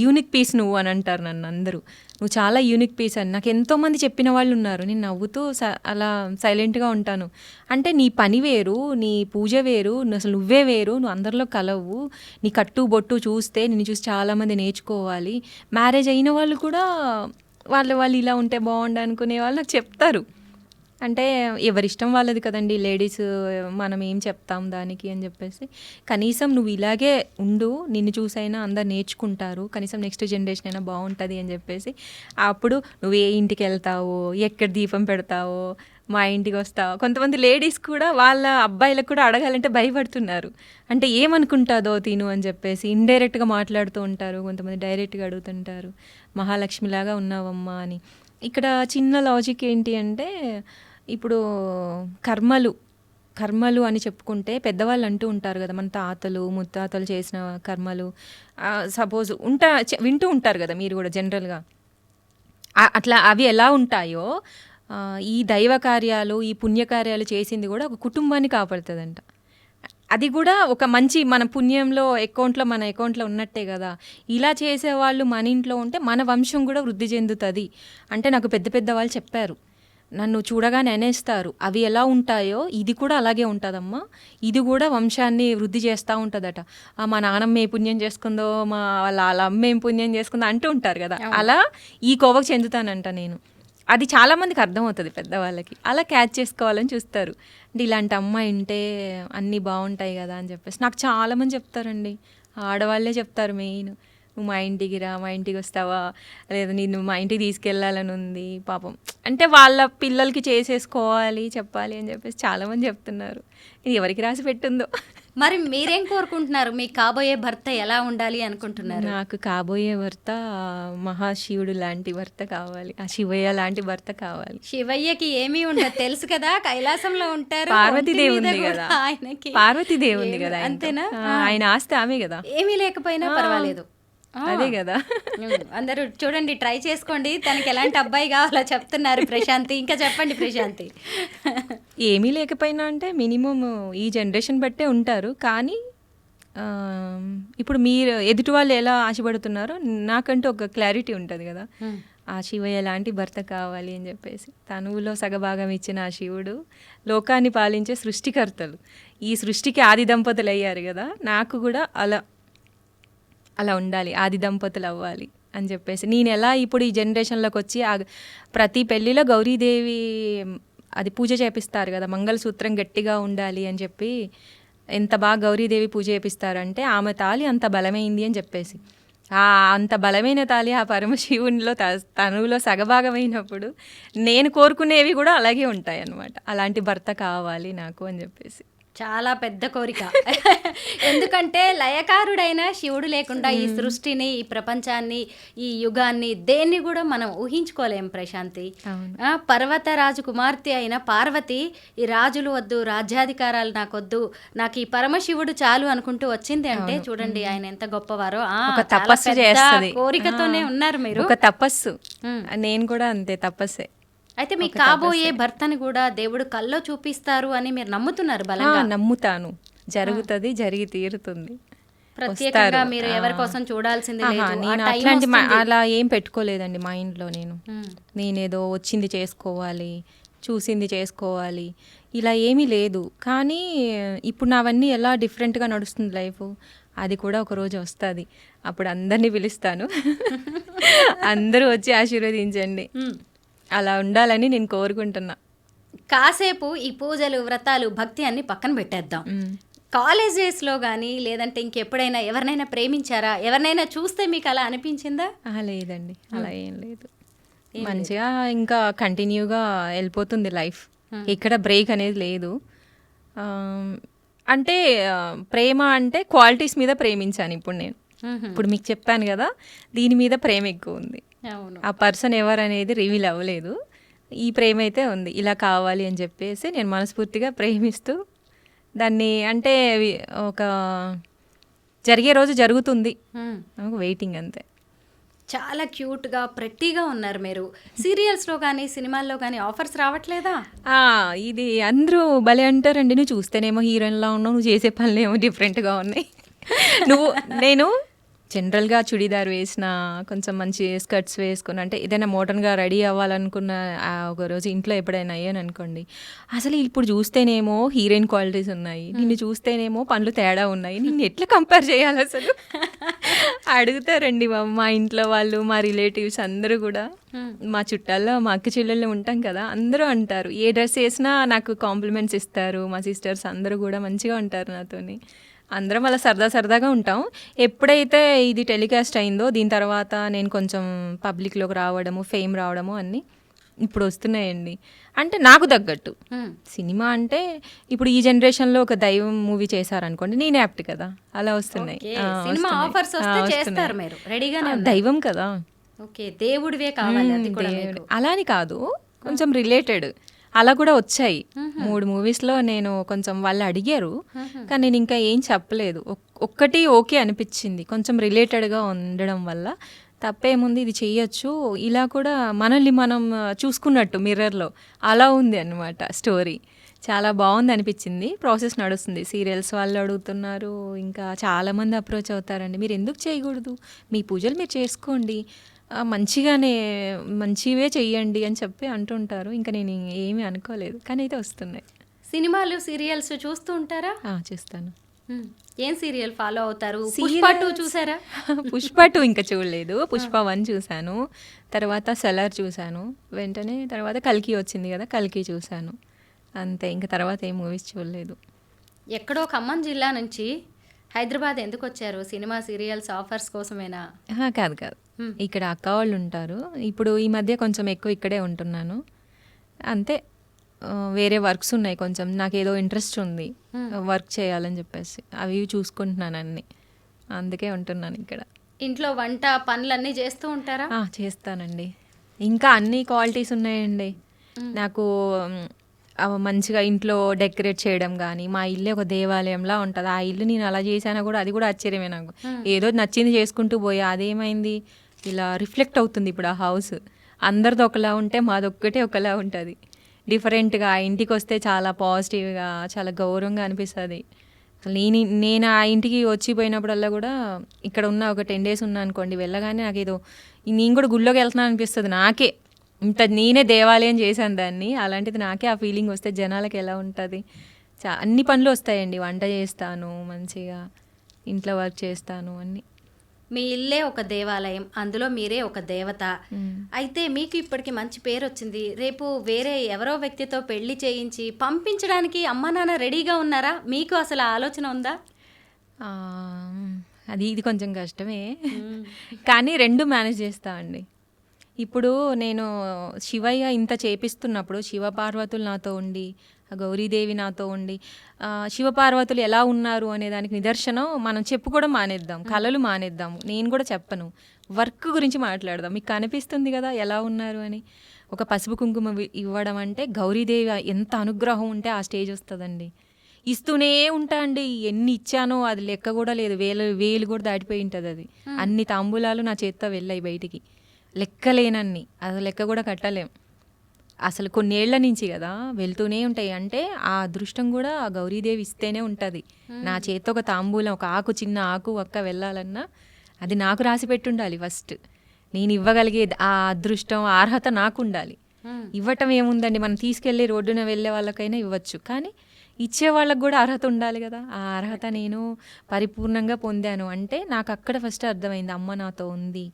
యూనిక్ పీస్ నువ్వు అని అంటారు నన్ను అందరూ. నువ్వు చాలా యూనిక్ పీస్ అని నాకు ఎంతోమంది చెప్పిన వాళ్ళు ఉన్నారు. నేను నవ్వుతూ అలా సైలెంట్గా ఉంటాను. అంటే నీ పని వేరు, నీ పూజ వేరు, అసలు నువ్వే వేరు, నువ్వు అందరిలో కలవు, నీ కట్టు బొట్టు చూస్తే నిన్ను చూసి చాలామంది నేర్చుకోవాలి. మ్యారేజ్ అయిన వాళ్ళు కూడా వాళ్ళు ఇలా ఉంటే బాగుండు అనుకునే వాళ్ళు నాకు చెప్తారు. అంటే ఎవరిష్టం వాళ్ళది కదండి, లేడీస్ మనం ఏం చెప్తాం దానికి అని చెప్పేసి. కనీసం నువ్వు ఇలాగే ఉండు, నిన్ను చూసైనా అందరు నేర్చుకుంటారు, కనీసం నెక్స్ట్ జనరేషన్ అయినా బాగుంటుంది అని చెప్పేసి. అప్పుడు నువ్వు ఏ ఇంటికి వెళ్తావో, ఎక్కడ దీపం పెడతావో, మా ఇంటికి వస్తావో. కొంతమంది లేడీస్ కూడా వాళ్ళ అబ్బాయిలకు కూడా అడగాలంటే భయపడుతున్నారు, అంటే ఏమనుకుంటుందో తిను అని చెప్పేసి ఇండైరెక్ట్గా మాట్లాడుతూ ఉంటారు. కొంతమంది డైరెక్ట్గా అడుగుతుంటారు, మహాలక్ష్మిలాగా ఉన్నావమ్మా అని. ఇక్కడ చిన్న లాజిక్ ఏంటి అంటే, ఇప్పుడు కర్మలు అని చెప్పుకుంటే పెద్దవాళ్ళు అంటూ ఉంటారు కదా, మన తాతలు ముత్తాతలు చేసిన కర్మలు సపోజ్ వింటూ ఉంటారు కదా మీరు కూడా జనరల్గా. అట్లా అవి ఎలా ఉంటాయో ఈ దైవ కార్యాలు, ఈ పుణ్యకార్యాలు చేసింది కూడా ఒక కుటుంబాన్ని కాపాడుతుందంట. అది కూడా ఒక మంచి మన పుణ్యంలో మన అకౌంట్లో ఉన్నట్టే కదా. ఇలా చేసేవాళ్ళు మన ఇంట్లో ఉంటే మన వంశం కూడా వృద్ధి చెందుతుంది అంటే నాకు పెద్ద పెద్ద వాళ్ళు చెప్పారు. నన్ను చూడగానే అనేస్తారు, అవి ఎలా ఉంటాయో ఇది కూడా అలాగే ఉంటుందమ్మా, ఇది కూడా వంశాన్ని వృద్ధి చేస్తూ ఉంటుందట. మా నాన్నమ్మ ఏ పుణ్యం చేసుకుందో, వాళ్ళ అమ్మ ఏం పుణ్యం చేసుకుందో అంటూ ఉంటారు కదా, అలా ఈ కోవకు చెందుతానంట నేను. అది చాలామందికి అర్థమవుతుంది పెద్దవాళ్ళకి, అలా క్యాచ్ చేసుకోవాలని చూస్తారు. అంటే ఇలాంటి అమ్మాయి ఉంటే అన్నీ బాగుంటాయి కదా అని చెప్పేసి నాకు చాలామంది చెప్తారండి, ఆడవాళ్ళే చెప్తారు మెయిన్. నువ్వు మా ఇంటికి రా, మా ఇంటికి వస్తావా, లేదా నేను మా ఇంటికి తీసుకెళ్ళాలని ఉంది పాపం, అంటే వాళ్ళ పిల్లలకి చేసేసుకోవాలి చెప్పాలి అని చెప్పేసి చాలామంది చెప్తున్నారు. ఇది ఎవరికి రాసి పెట్టిందో. మరి మీరేం కోరుకుంటున్నారు? మీ కాబోయే భర్త ఎలా ఉండాలి అనుకుంటున్నారు? నాకు కాబోయే భర్త మహాశివుడు లాంటి భర్త కావాలి, ఆ శివయ్య లాంటి భర్త కావాలి. శివయ్యకి ఏమీ ఉండదు తెలుసు కదా, కైలాసంలో ఉంటారు. పార్వతీదేవి ఒంటి మీద ఉంది కూడా కదా, ఆయనకి పార్వతీదేవి ఉంది ఏమీ- కదా ఆయనతో. అంతేనా? ఆయన ఆస్తి ఆమె కదా. ఏమీ లేకపోయినా పర్వాలేదు. అదే కదా. అందరూ చూడండి, ట్రై చేసుకోండి. తనకి ఎలాంటి అబ్బాయి కావాలో చెప్తున్నారు ప్రశాంతి. ఇంకా చెప్పండి ప్రశాంతి. ఏమీ లేకపోయినా అంటే మినిమం ఈ జనరేషన్ బట్టే ఉంటారు. కానీ ఇప్పుడు మీరు ఎదుటి వాళ్ళు ఎలా ఆశపడుతున్నారో నాకంటూ ఒక క్లారిటీ ఉంటుంది కదా. ఆ శివయ్య లాంటి భర్త కావాలి అని చెప్పేసి, తనువులో సగభాగం ఇచ్చిన ఆ శివుడు లోకాన్ని పాలించే సృష్టికర్తలు, ఈ సృష్టికి ఆది దంపతులు అయ్యారు కదా. నాకు కూడా అలా ఉండాలి, ఆది దంపతులు అవ్వాలి అని చెప్పేసి. నేను ఎలా ఇప్పుడు ఈ జనరేషన్లోకి వచ్చి ప్రతి పెళ్ళిలో గౌరీదేవి అది పూజ చేపిస్తారు కదా, మంగళసూత్రం గట్టిగా ఉండాలి అని చెప్పి. ఎంత బాగా గౌరీదేవి పూజ చేపిస్తారంటే ఆమె తాళి అంత బలమైంది అని చెప్పేసి. అంత బలమైన తాళి ఆ పరమశివునిలో తనువులో సగభాగమైనప్పుడు నేను కోరుకునేవి కూడా అలాగే ఉంటాయి అన్నమాట. అలాంటి భర్త కావాలి నాకు అని చెప్పేసి. చాలా పెద్ద కోరిక. ఎందుకంటే లయకారుడైన శివుడు లేకుండా ఈ సృష్టిని, ఈ ప్రపంచాన్ని, ఈ యుగాన్ని దేన్ని కూడా మనం ఊహించుకోలేం ప్రశాంతి. పర్వతరాజు కుమార్తె అయిన పార్వతి ఈ రాజులు వద్దు, రాజ్యాధికారాలు నాకొద్దు, నాకు ఈ పరమశివుడు చాలు అనుకుంటూ వచ్చింది అంటే చూడండి ఆయన ఎంత గొప్పవారో. ఒక తపస్సు చేస్తుంది, కోరికతోనే ఉన్నారు మీరు. ఒక తపస్సు. నేను కూడా అంతే, తపస్సే. అయితే మీ కాబోయే భర్తని కూడా దేవుడు కల్లో చూపిస్తారు అని మీరు నమ్ముతున్నారు బలంగా? నమ్ముతాను, జరుగుతుంది, జరిగి తీరుతుంది. ప్రత్యేకంగా మీరు ఎవరి కోసం చూడాల్సింది లేదు. నేను అట్లాంటి అలా ఏం పెట్టుకోలేదండి మైండ్లో. నేనేదో వచ్చింది చేసుకోవాలి, చూసింది చేసుకోవాలి, ఇలా ఏమీ లేదు. కానీ ఇప్పుడు నావన్నీ ఎలా డిఫరెంట్గా నడుస్తుంది లైఫ్, అది కూడా ఒకరోజు వస్తుంది. అప్పుడు అందరినీ పిలుస్తాను, అందరూ వచ్చి ఆశీర్వదించండి. అలా ఉండాలని నేను కోరుకుంటున్నా. కాసేపు ఈ పూజలు, వ్రతాలు, భక్తి అన్ని పక్కన పెట్టేద్దాం. కాలేజ్ డేస్లో కానీ లేదంటే ఇంకెప్పుడైనా ఎవరినైనా ప్రేమించారా? ఎవరినైనా చూస్తే మీకు అలా అనిపించిందా? లేదండి, అలా ఏం లేదు. మంచిగా ఇంకా కంటిన్యూగా వెళ్ళిపోతుంది లైఫ్, ఇక్కడ బ్రేక్ అనేది లేదు. అంటే ప్రేమ అంటే క్వాలిటీస్ మీద ప్రేమించాను ఇప్పుడు నేను. ఇప్పుడు మీకు చెప్పాను కదా, దీని మీద ప్రేమ ఎక్కువ ఉంది. ఆ పర్సన్ ఎవరు అనేది రివీల్ అవ్వలేదు, ఈ ప్రేమ అయితే ఉంది. ఇలా కావాలి అని చెప్పేసి నేను మనస్ఫూర్తిగా ప్రేమిస్తూ దాన్ని, అంటే ఒక జరిగే రోజు జరుగుతుంది, వెయిటింగ్ అంతే. చాలా క్యూట్గా ప్రెట్టీగా ఉన్నారు మీరు. సీరియల్స్లో కానీ సినిమాల్లో కానీ ఆఫర్స్ రావట్లేదా? ఇది అందరూ భలే అంటారండి, నువ్వు చూస్తేనేమో హీరోయిన్లా ఉన్నావు, నువ్వు చేసే పనులు ఏమో డిఫరెంట్గా ఉన్నాయి. నేను జనరల్గా చుడీదార్ వేసిన, కొంచెం మంచి స్కర్ట్స్ వేసుకుని, అంటే ఏదైనా మోడర్న్గా రెడీ అవ్వాలనుకున్న ఒకరోజు ఇంట్లో ఎప్పుడైనా అయ్యాను అనుకోండి, అసలు ఇప్పుడు చూస్తేనేమో హీరోయిన్ క్వాలిటీస్ ఉన్నాయి, నిన్ను చూస్తేనేమో పనులు తేడా ఉన్నాయి, నిన్ను ఎట్లా కంపేర్ చేయాలి అసలు అడుగుతారండి మా ఇంట్లో వాళ్ళు, మా రిలేటివ్స్ అందరూ కూడా. మా చుట్టాల్లో మా అక్క చెల్లెళ్ళు ఉంటాం కదా, అందరూ అంటారు. ఏ డ్రెస్ వేసినా నాకు కాంప్లిమెంట్స్ ఇస్తారు. మా సిస్టర్స్ అందరూ కూడా మంచిగా ఉంటారు నాతోని. అందరం అలా సరదాగా ఉంటాం. ఎప్పుడైతే ఇది టెలికాస్ట్ అయిందో దీని తర్వాత నేను కొంచెం పబ్లిక్లోకి రావడము, ఫేమ్ రావడము అన్నీ ఇప్పుడు వస్తున్నాయండి. అంటే నాకు తగ్గట్టు సినిమా అంటే ఇప్పుడు ఈ జనరేషన్లో ఒక దైవం మూవీ చేశారనుకోండి, నేను యాప్ట్ కదా, అలా వస్తున్నాయి. దైవం కదా, దేవుడివే కావాలి అలా అని కాదు, కొంచెం రిలేటెడ్ అలా కూడా వచ్చాయి. 3 మూవీస్లో నేను కొంచెం వాళ్ళు అడిగారు, కానీ నేను ఇంకా ఏం చెప్పలేదు. ఒక్కటి ఓకే అనిపించింది, కొంచెం రిలేటెడ్గా ఉండడం వల్ల. తప్పేముంది, ఇది చెయ్యొచ్చు, ఇలా కూడా మనల్ని మనం చూసుకున్నట్టు మిర్రర్లో అలా ఉంది అన్నమాట స్టోరీ. చాలా బాగుంది అనిపించింది. ప్రాసెస్ నడుస్తుంది, సీరియల్స్ వాళ్ళు అడుగుతున్నారు, ఇంకా చాలామంది అప్రోచ్ అవుతారండి, మీరు ఎందుకు చేయకూడదు, మీ పూజలు మీరు చేసుకోండి, మంచివే చెయ్యండి అని చెప్పి అంటుంటారు. ఇంకా నేను ఏమీ అనుకోలేదు, కానీ అయితే వస్తున్నాయి. సినిమాలు, సీరియల్స్ చూస్తూ ఉంటారా? చూస్తాను. ఏం సీరియల్ ఫాలో అవుతారు? పుష్ప 2 చూసారా? పుష్ప 2 ఇంకా చూడలేదు. పుష్ప 1 చూశాను, తర్వాత సెలర్ చూశాను, వెంటనే తర్వాత కల్కి వచ్చింది కదా, కల్కి చూశాను, అంతే. ఇంకా తర్వాత ఏ మూవీస్ చూడలేదు. ఎక్కడో ఖమ్మం జిల్లా నుంచి హైదరాబాద్ ఎందుకు వచ్చారు? సినిమా, సీరియల్స్ ఆఫర్స్ కోసమేనా? కాదు, ఇక్కడ అక్క వాళ్ళు ఉంటారు. ఇప్పుడు ఈ మధ్య కొంచెం ఎక్కువ ఇక్కడే ఉంటున్నాను, అంతే. వేరే వర్క్స్ ఉన్నాయి, కొంచెం నాకేదో ఇంట్రెస్ట్ ఉంది వర్క్ చేయాలని చెప్పేసి అవి చూసుకుంటున్నాను అన్నీ, అందుకే ఉంటున్నాను ఇక్కడ. ఇంట్లో వంట పనులన్నీ చేస్తూ ఉంటారా? చేస్తానండి. ఇంకా అన్ని క్వాలిటీస్ ఉన్నాయండి నాకు. మంచిగా ఇంట్లో డెకరేట్ చేయడం కానీ, మా ఇల్లే ఒక దేవాలయంలా ఉంటుంది. ఆ ఇల్లు నేను అలా చేశానా కూడా అది కూడా ఆశ్చర్యమే నాకు. ఏదో నచ్చింది చేసుకుంటూ పోయా, అదేమైంది ఇలా రిఫ్లెక్ట్ అవుతుంది ఇప్పుడు ఆ హౌస్. అందరిది ఒకలా ఉంటే మాదొక్కటే ఒకలా ఉంటుంది, డిఫరెంట్గా. ఆ ఇంటికి వస్తే చాలా పాజిటివ్గా, చాలా గౌరవంగా అనిపిస్తుంది. అసలు నేను ఆ ఇంటికి వచ్చిపోయినప్పుడల్లా కూడా, ఇక్కడ ఉన్న ఒక 10 days ఉన్నా అనుకోండి, వెళ్ళగానే నాకు ఏదో నేను కూడా గుళ్ళోకి వెళ్తున్నాను అనిపిస్తుంది నాకే. ఇంత నేనే దేవాలయం చేశాను దాన్ని, అలాంటిది నాకే ఆ ఫీలింగ్ వస్తే జనాలకి ఎలా ఉంటుంది. అన్ని పనులు వస్తాయండి, వంట చేస్తాను, మంచిగా ఇంట్లో వర్క్ చేస్తాను అన్నీ. మీ ఇల్లే ఒక దేవాలయం, అందులో మీరే ఒక దేవత. అయితే మీకు ఇప్పటికి మంచి పేరు వచ్చింది. రేపు వేరే ఎవరో వ్యక్తితో పెళ్లి చేయించి పంపించడానికి అమ్మా నాన్న రెడీగా ఉన్నారా? మీకు అసలు ఆలోచన ఉందా? ఇది కొంచెం కష్టమే, కానీ 2 మేనేజ్ చేస్తా అండి. ఇప్పుడు నేను శివయ్య ఇంత చేపిస్తున్నప్పుడు శివపార్వతులు నాతో ఉండి, గౌరీదేవి నాతో ఉండి, శివపార్వతులు ఎలా ఉన్నారు అనే దానికి నిదర్శనం మనం చెప్పుకోవడం మానేద్దాం, కళలు మానేద్దాం. నేను కూడా చెప్పను, వర్క్ గురించి మాట్లాడదాం. మీకు కనిపిస్తుంది కదా ఎలా ఉన్నారు అని. ఒక పసుపు కుంకుమ ఇవ్వడం అంటే గౌరీదేవి ఎంత అనుగ్రహం ఉంటే ఆ స్టేజ్ వస్తుందండి. ఇస్తూనే ఉంటా అండి, ఎన్ని ఇచ్చానో అది లెక్క కూడా లేదు, వేలు కూడా దాటిపోయి ఉంటుంది అది. అన్ని తాంబూలాలు నా చేత్తో వెళ్ళాయి బయటికి, లెక్కలేనన్ని, అది లెక్క కూడా కట్టలేం. అసలు కొన్నేళ్ల నుంచి కదా వెళ్తూనే ఉంటాయి. అంటే ఆ అదృష్టం కూడా ఆ గౌరీదేవి ఇస్తేనే ఉంటుంది. నా చేత్తో ఒక తాంబూలం, ఒక ఆకు, చిన్న ఆకు ఒక్క వెళ్ళాలన్నా అది నాకు రాసి పెట్టుండాలి ఫస్ట్. నేను ఇవ్వగలిగే ఆ అదృష్టం, అర్హత నాకు ఉండాలి. ఇవ్వటం ఏముందండి, మనం తీసుకెళ్ళి రోడ్డున వెళ్ళే వాళ్ళకైనా ఇవ్వచ్చు, కానీ ఇచ్చే వాళ్ళకు కూడా అర్హత ఉండాలి కదా. ఆ అర్హత నేను పరిపూర్ణంగా పొందాను అంటే నాకు అక్కడ ఫస్ట్ అర్థమైంది, అమ్మ నాతో ఉంది,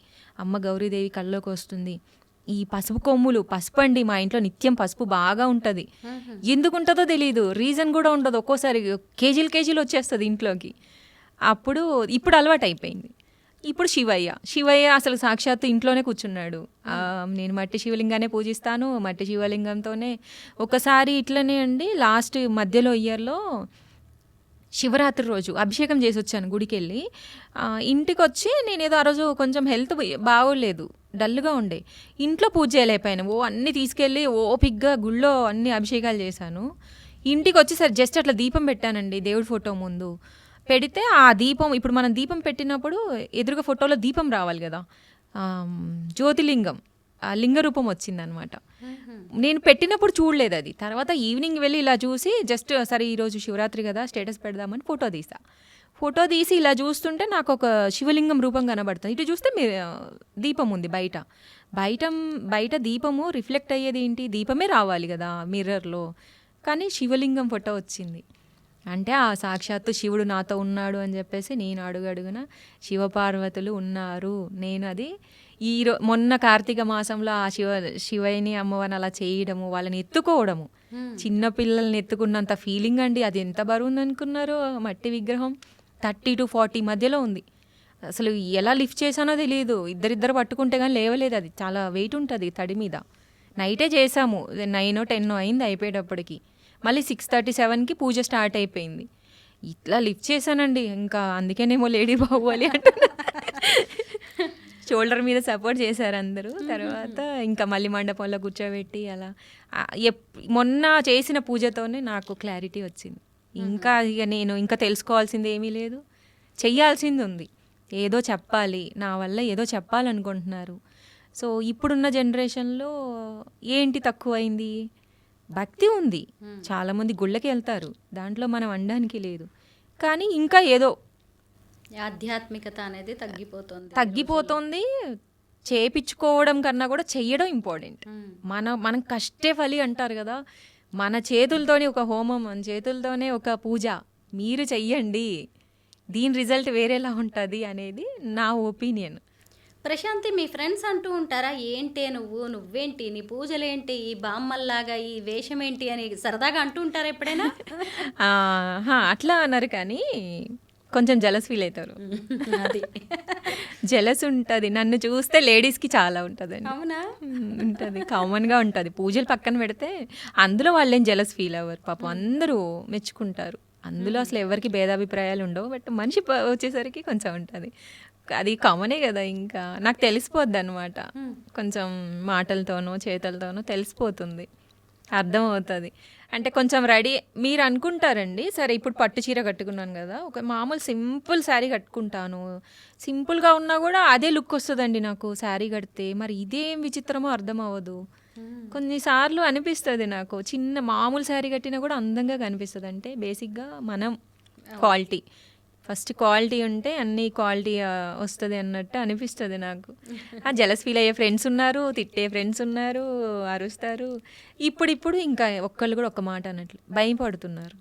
అమ్మ గౌరీదేవి కళ్ళలోకి వస్తుంది. ఈ పసుపు కొమ్ములు, పసుపు అండి మా ఇంట్లో నిత్యం పసుపు బాగా ఉంటుంది. ఎందుకు ఉంటుందో తెలియదు, రీజన్ కూడా ఉండదు. ఒక్కోసారి కేజీలు వచ్చేస్తుంది ఇంట్లోకి. ఇప్పుడు అలవాటు అయిపోయింది. ఇప్పుడు శివయ్య అసలు సాక్షాత్తు ఇంట్లోనే కూర్చున్నాడు. నేను మట్టి శివలింగానే పూజిస్తాను, మట్టి శివలింగంతోనే. ఒకసారి ఇట్లనే అండి, లాస్ట్ మధ్యలో ఇయర్లో శివరాత్రి రోజు అభిషేకం చేసి వచ్చాను గుడికి వెళ్ళి. ఇంటికి వచ్చి నేను ఏదో ఆ రోజు కొంచెం హెల్త్ బాగోలేదు, డల్గా ఉండే, ఇంట్లో పూజ చేయలేకపోయాను. అన్నీ తీసుకెళ్ళి ఓపిగ్గా గుళ్ళో అన్ని అభిషేకాలు చేశాను. ఇంటికి వచ్చేసరి జస్ట్ అట్లా దీపం పెట్టానండి దేవుడి ఫోటో ముందు. పెడితే ఆ దీపం, ఇప్పుడు మనం దీపం పెట్టినప్పుడు ఎదురుగా ఫోటోలో దీపం రావాలి కదా, జ్యోతిలింగం, ఆ లింగ రూపం వచ్చిందనమాట. నేను పెట్టినప్పుడు చూడలేదు అది. తర్వాత ఈవినింగ్ వెళ్ళి ఇలా చూసి జస్ట్ సరే ఈరోజు శివరాత్రి కదా స్టేటస్ పెడదామని ఫోటో తీసి ఇలా చూస్తుంటే నాకు ఒక శివలింగం రూపం కనబడుతుంది. ఇటు చూస్తే దీపం ఉంది బయట దీపము రిఫ్లెక్ట్ అయ్యేది ఏంటి, దీపమే రావాలి కదా మిర్రర్లో, కానీ శివలింగం ఫోటో వచ్చింది. అంటే ఆ సాక్షాత్తు శివుడు నాతో ఉన్నాడు అని చెప్పేసి నేను అడుగడుగున శివపార్వతులు ఉన్నారు. నేను అది మొన్న కార్తీక మాసంలో ఆ శివయ్యని అమ్మవారిని అలా చేయడము, వాళ్ళని ఎత్తుకోవడము, చిన్నపిల్లల్ని ఎత్తుకున్నంత ఫీలింగ్ అండి. అది ఎంత బరువు ఉంది అనుకున్నారు, మట్టి విగ్రహం 30 to 40 మధ్యలో ఉంది. అసలు ఎలా లిఫ్ట్ చేశానో తెలియదు, ఇద్దరిద్దరు పట్టుకుంటే కానీ లేవలేదు, అది చాలా వెయిట్ ఉంటుంది తడి మీద. నైటే చేసాము, 9 or 10 అయింది అయిపోయేటప్పటికి. మళ్ళీ 6:37కి పూజ స్టార్ట్ అయిపోయింది. ఇట్లా లిఫ్ట్ చేశానండి, ఇంకా అందుకేనేమో లేడీ బాహుబలి అంటున్నా. షోల్డర్ మీద సపోర్ట్ చేశారు అందరూ. తర్వాత ఇంకా మళ్ళీ మండపంలో కూర్చోబెట్టి అలా మొన్న చేసిన పూజతోనే నాకు క్లారిటీ వచ్చింది. ఇంకా ఇక నేను ఇంకా తెలుసుకోవాల్సింది ఏమీ లేదు, చెయ్యాల్సింది ఉంది. ఏదో చెప్పాలి, నా వల్ల ఏదో చెప్పాలనుకుంటున్నారు. సో ఇప్పుడున్న జనరేషన్లో ఏంటి తక్కువైంది, భక్తి ఉంది, చాలామంది గుళ్ళకి వెళ్తారు, దాంట్లో మనం అనడానికి లేదు. కానీ ఇంకా ఏదో ఆధ్యాత్మికత అనేది తగ్గిపోతుంది. చేపించుకోవడం కన్నా కూడా చెయ్యడం ఇంపార్టెంట్. మనం కష్టే ఫలి అంటారు కదా, మన చేతులతోనే ఒక హోమం, మన చేతులతోనే ఒక పూజ మీరు చెయ్యండి, దీని రిజల్ట్ వేరేలా ఉంటుంది అనేది నా ఒపీనియన్. ప్రశాంతి, మీ ఫ్రెండ్స్ అంటూ ఉంటారా, ఏంటే నువ్వేంటి, నీ పూజలేంటి, ఈ బామ్మల్లాగా ఈ వేషం ఏంటి అని సరదాగా అంటూ ఉంటారా ఎప్పుడైనా? అట్లా అన్నారు, కానీ కొంచెం జలస్ ఫీల్ అవుతారు. అది జలస్ ఉంటుంది, నన్ను చూస్తే లేడీస్కి చాలా ఉంటుందండి. అవునా? ఉంటుంది, కామన్గా ఉంటుంది. పూజలు పక్కన పెడితే అందులో వాళ్ళు ఏం జలస్ ఫీల్ అవ్వరు పాపం, అందరూ మెచ్చుకుంటారు. అందులో అసలు ఎవరికి భేదాభిప్రాయాలు ఉండవు. బట్ మనిషి వచ్చేసరికి కొంచెం ఉంటుంది, అది కామనే కదా. ఇంకా నాకు తెలిసిపోద్ది అనమాట, కొంచెం మాటలతోనో చేతలతోనో తెలిసిపోతుంది, అర్థమవుతుంది. అంటే కొంచెం రెడీ మీరు అనుకుంటారండి, సరే ఇప్పుడు పట్టు చీర కట్టుకున్నాను కదా, ఒక మామూలు సింపుల్ శారీ కట్టుకుంటాను, సింపుల్గా ఉన్నా కూడా అదే లుక్ వస్తుందండి నాకు శారీ కడితే. మరి ఇదేం విచిత్రమో అర్థం అవ్వదు. కొన్నిసార్లు అనిపిస్తుంది నాకు, చిన్న మామూలు శారీ కట్టినా కూడా అందంగా కనిపిస్తుంది. అంటే బేసిక్గా మనం క్వాలిటీ, ఫస్ట్ క్వాలిటీ ఉంటే అన్ని క్వాలిటీ వస్తుంది అన్నట్టు అనిపిస్తుంది నాకు. జలస్ ఫీల్ అయ్యే ఫ్రెండ్స్ ఉన్నారు, తిట్టే ఫ్రెండ్స్ ఉన్నారు, అరుస్తారు. ఇప్పుడు ఇంకా ఒక్కళ్ళు కూడా ఒక్క మాట అన్నట్లు భయపడుతున్నారు.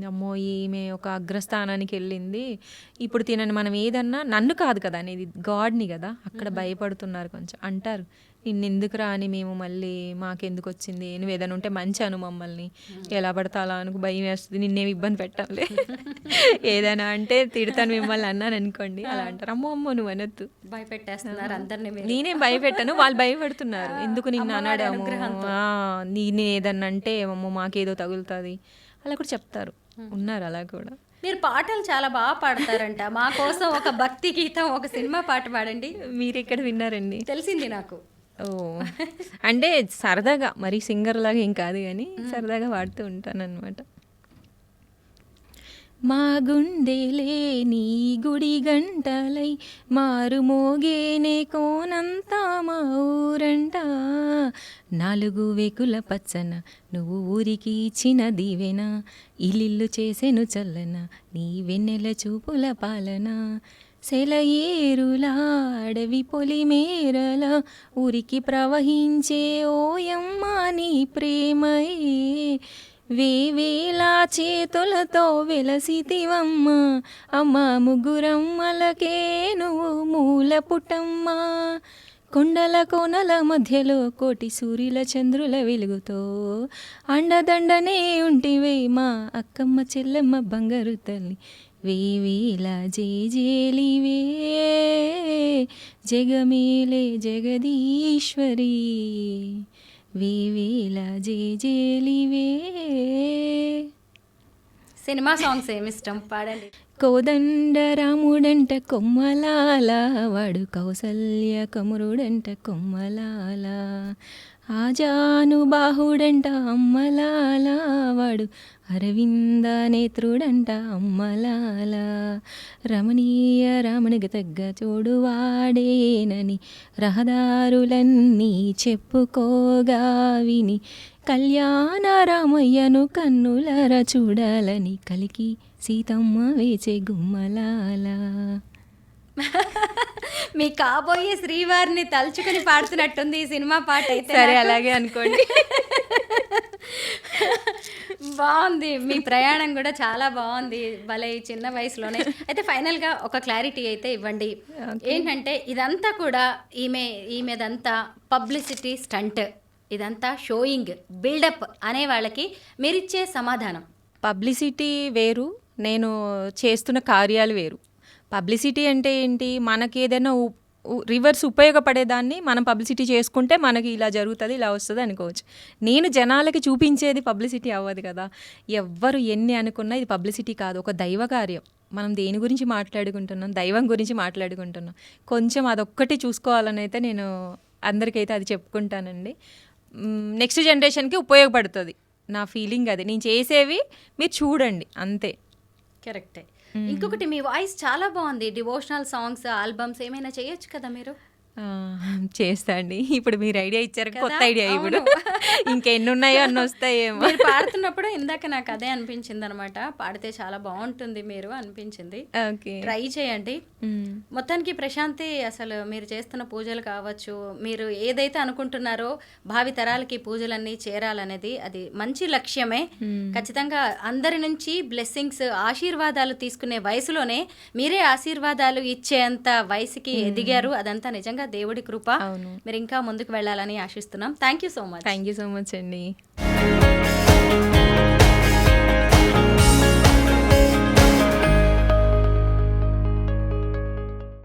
అమ్మో ఈమె ఒక అగ్రస్థానానికి వెళ్ళింది, ఇప్పుడు తినని మనం ఏదన్నా, నన్ను కాదు కదా అనేది గాడ్ని కదా, అక్కడ భయపడుతున్నారు కొంచెం. అంటారు నిన్నెందుకురా అని, మేము మళ్ళీ మాకెందుకు వచ్చింది, నువ్వు ఏదైనా ఉంటే మంచి అను, మమ్మల్ని ఎలా పడతా అలా అనుకు, భయం వేస్తుంది, నిన్నేమి ఇబ్బంది పెట్టాలి, ఏదైనా అంటే తిడతాను మిమ్మల్ని అన్నాను అనుకోండి, అలా అంటారు. అమ్మో నువ్వు అనొద్దు, భయపెట్టేస్తున్నారు అందరినీ. నేనేం భయపెట్టాను, వాళ్ళు భయపెడుతున్నారు, ఎందుకు నిన్ను అనడము, నేను ఏదన్నా అంటే అమ్మో మాకేదో తగులుతుంది అలా కూడా చెప్తారు, ఉన్నారు అలా కూడా. మీరు పాటలు చాలా బాగా పాడతారంట, మా కోసం ఒక భక్తి గీతం, ఒక సినిమా పాట పాడండి. మీరు ఎక్కడ విన్నారండి? తెలిసింది నాకు. ఓ అంటే సరదాగా, మరి సింగర్ లాగా ఏం కాదు కానీ సరదాగా పాడుతూ ఉంటాను అనమాట. మా గుండెలే నీ గుడి గంటలై మారు మోగేనే కోనంతా మా ఊరంట, 4 వేకుల పచ్చన నువ్వు ఊరికి ఇచ్చిన దీవెన, ఇల్లు చేసెను చల్లన నీ వెన్నెల చూపుల పాలన, సెలయేరులా అడవి పొలిమేరల ఊరికి ప్రవహించే ఓయమ్మ నీ ప్రేమయే, వేవేలా చేతులతో వెలసితివమ్మ, అమ్మ ముగ్గురమ్మలకే నువ్వు మూల పుట్టమ్మ, కొండల కోనల మధ్యలో కోటి సూర్యుల చంద్రుల వెలుగుతో అండదండనే ఉంటివే మా అక్కమ్మ చెల్లెమ్మ బంగారు తల్లి, వేవేలా జేజేలివే జగమేలే జగదీశ్వరి, వేవేలా జేజేలివే. సినిమా సాంగ్స్ ఏమి ఇష్టం పాడండి. కోదండ రాముడంట కొమ్మలాల వాడు, కౌసల్య కమురుడంట కొమ్మలాల, ఆజాను బాహుడంట అమ్మలాల వాడు, అరవింద నేత్రుడంట అమ్మలాల, రమణీయ రామునికి తగ్గ చోడువాడేనని రహదారులన్నీ చెప్పుకోగా విని, కళ్యాణ రామయ్యను కన్నులర చూడాలని కలికి సీతమ్మ వేచే గుమ్మలాల. మీ కాబోయే శ్రీవారిని తలుచుకుని పాడుతున్నట్టుంది ఈ సినిమా పాట అయితే. సరే అలాగే అనుకోండి. బాగుంది, మీ ప్రయాణం కూడా చాలా బాగుంది, భలే ఈ చిన్న వయసులోనే. అయితే ఫైనల్గా ఒక క్లారిటీ అయితే ఇవ్వండి, ఏంటంటే ఇదంతా కూడా ఈమెదంతా పబ్లిసిటీ స్టంట్, ఇదంతా షోయింగ్ బిల్డప్ అనే వాళ్ళకి మీరిచ్చే సమాధానం? పబ్లిసిటీ వేరు, నేను చేస్తున్న కార్యాలు వేరు. పబ్లిసిటీ అంటే ఏంటి, మనకి ఏదైనా రివర్స్ ఉపయోగపడేదాన్ని మనం పబ్లిసిటీ చేసుకుంటే మనకి ఇలా జరుగుతుంది ఇలా వస్తుంది అనుకోవచ్చు. నేను జనాలకి చూపించేది పబ్లిసిటీ అవ్వదు కదా. ఎవ్వరు ఎన్ని అనుకున్నా ఇది పబ్లిసిటీ కాదు, ఒక దైవ కార్యం. మనం దేని గురించి మాట్లాడుకుంటున్నాం, దైవం గురించి మాట్లాడుకుంటున్నాం. కొంచెం అదొక్కటి చూసుకోవాలని అయితే నేను అందరికైతే అది చెప్పుకుంటానండి. నెక్స్ట్ జనరేషన్కి ఉపయోగపడుతుంది, నా ఫీలింగ్ అది. నేను చేసేవి మీరు చూడండి అంతే. కరెక్టే. ఇంకొకటి, మీ వాయిస్ చాలా బాగుంది, డివోషనల్ సాంగ్స్ ఆల్బమ్స్ ఏమైనా చేయొచ్చు కదా మీరు? చేస్తా అండి. ఇప్పుడు మీరు ఐడియా ఇచ్చారు, కొత్త ఐడియా. ఇప్పుడు ఇంకెన్ని ఉన్నాయో అన్ని వస్తాయేమో. మీరు పాడుతున్నప్పుడు ఇందాక నాకు అదే అనిపించింది అనమాట, పాడితే చాలా బాగుంటుంది మీరు అనిపించింది. ఓకే, ట్రై చేయండి. మొత్తానికి ప్రశాంతి, అసలు మీరు చేస్తున్న పూజలు కావచ్చు, మీరు ఏదైతే అనుకుంటున్నారో భావి తరాలకి పూజలన్నీ చేరాలనేది అది మంచి లక్ష్యమే. ఖచ్చితంగా అందరి నుంచి బ్లెస్సింగ్స్, ఆశీర్వాదాలు తీసుకునే వయసులోనే మీరే ఆశీర్వాదాలు ఇచ్చేంత వయసుకి ఎదిగారు. అదంతా నిజంగా దేవుడి కృప. మీరు ఇంకా ముందుకు వెళ్ళాలని ఆశిస్తున్నాం. Thank you so much. Thank you so much అండి.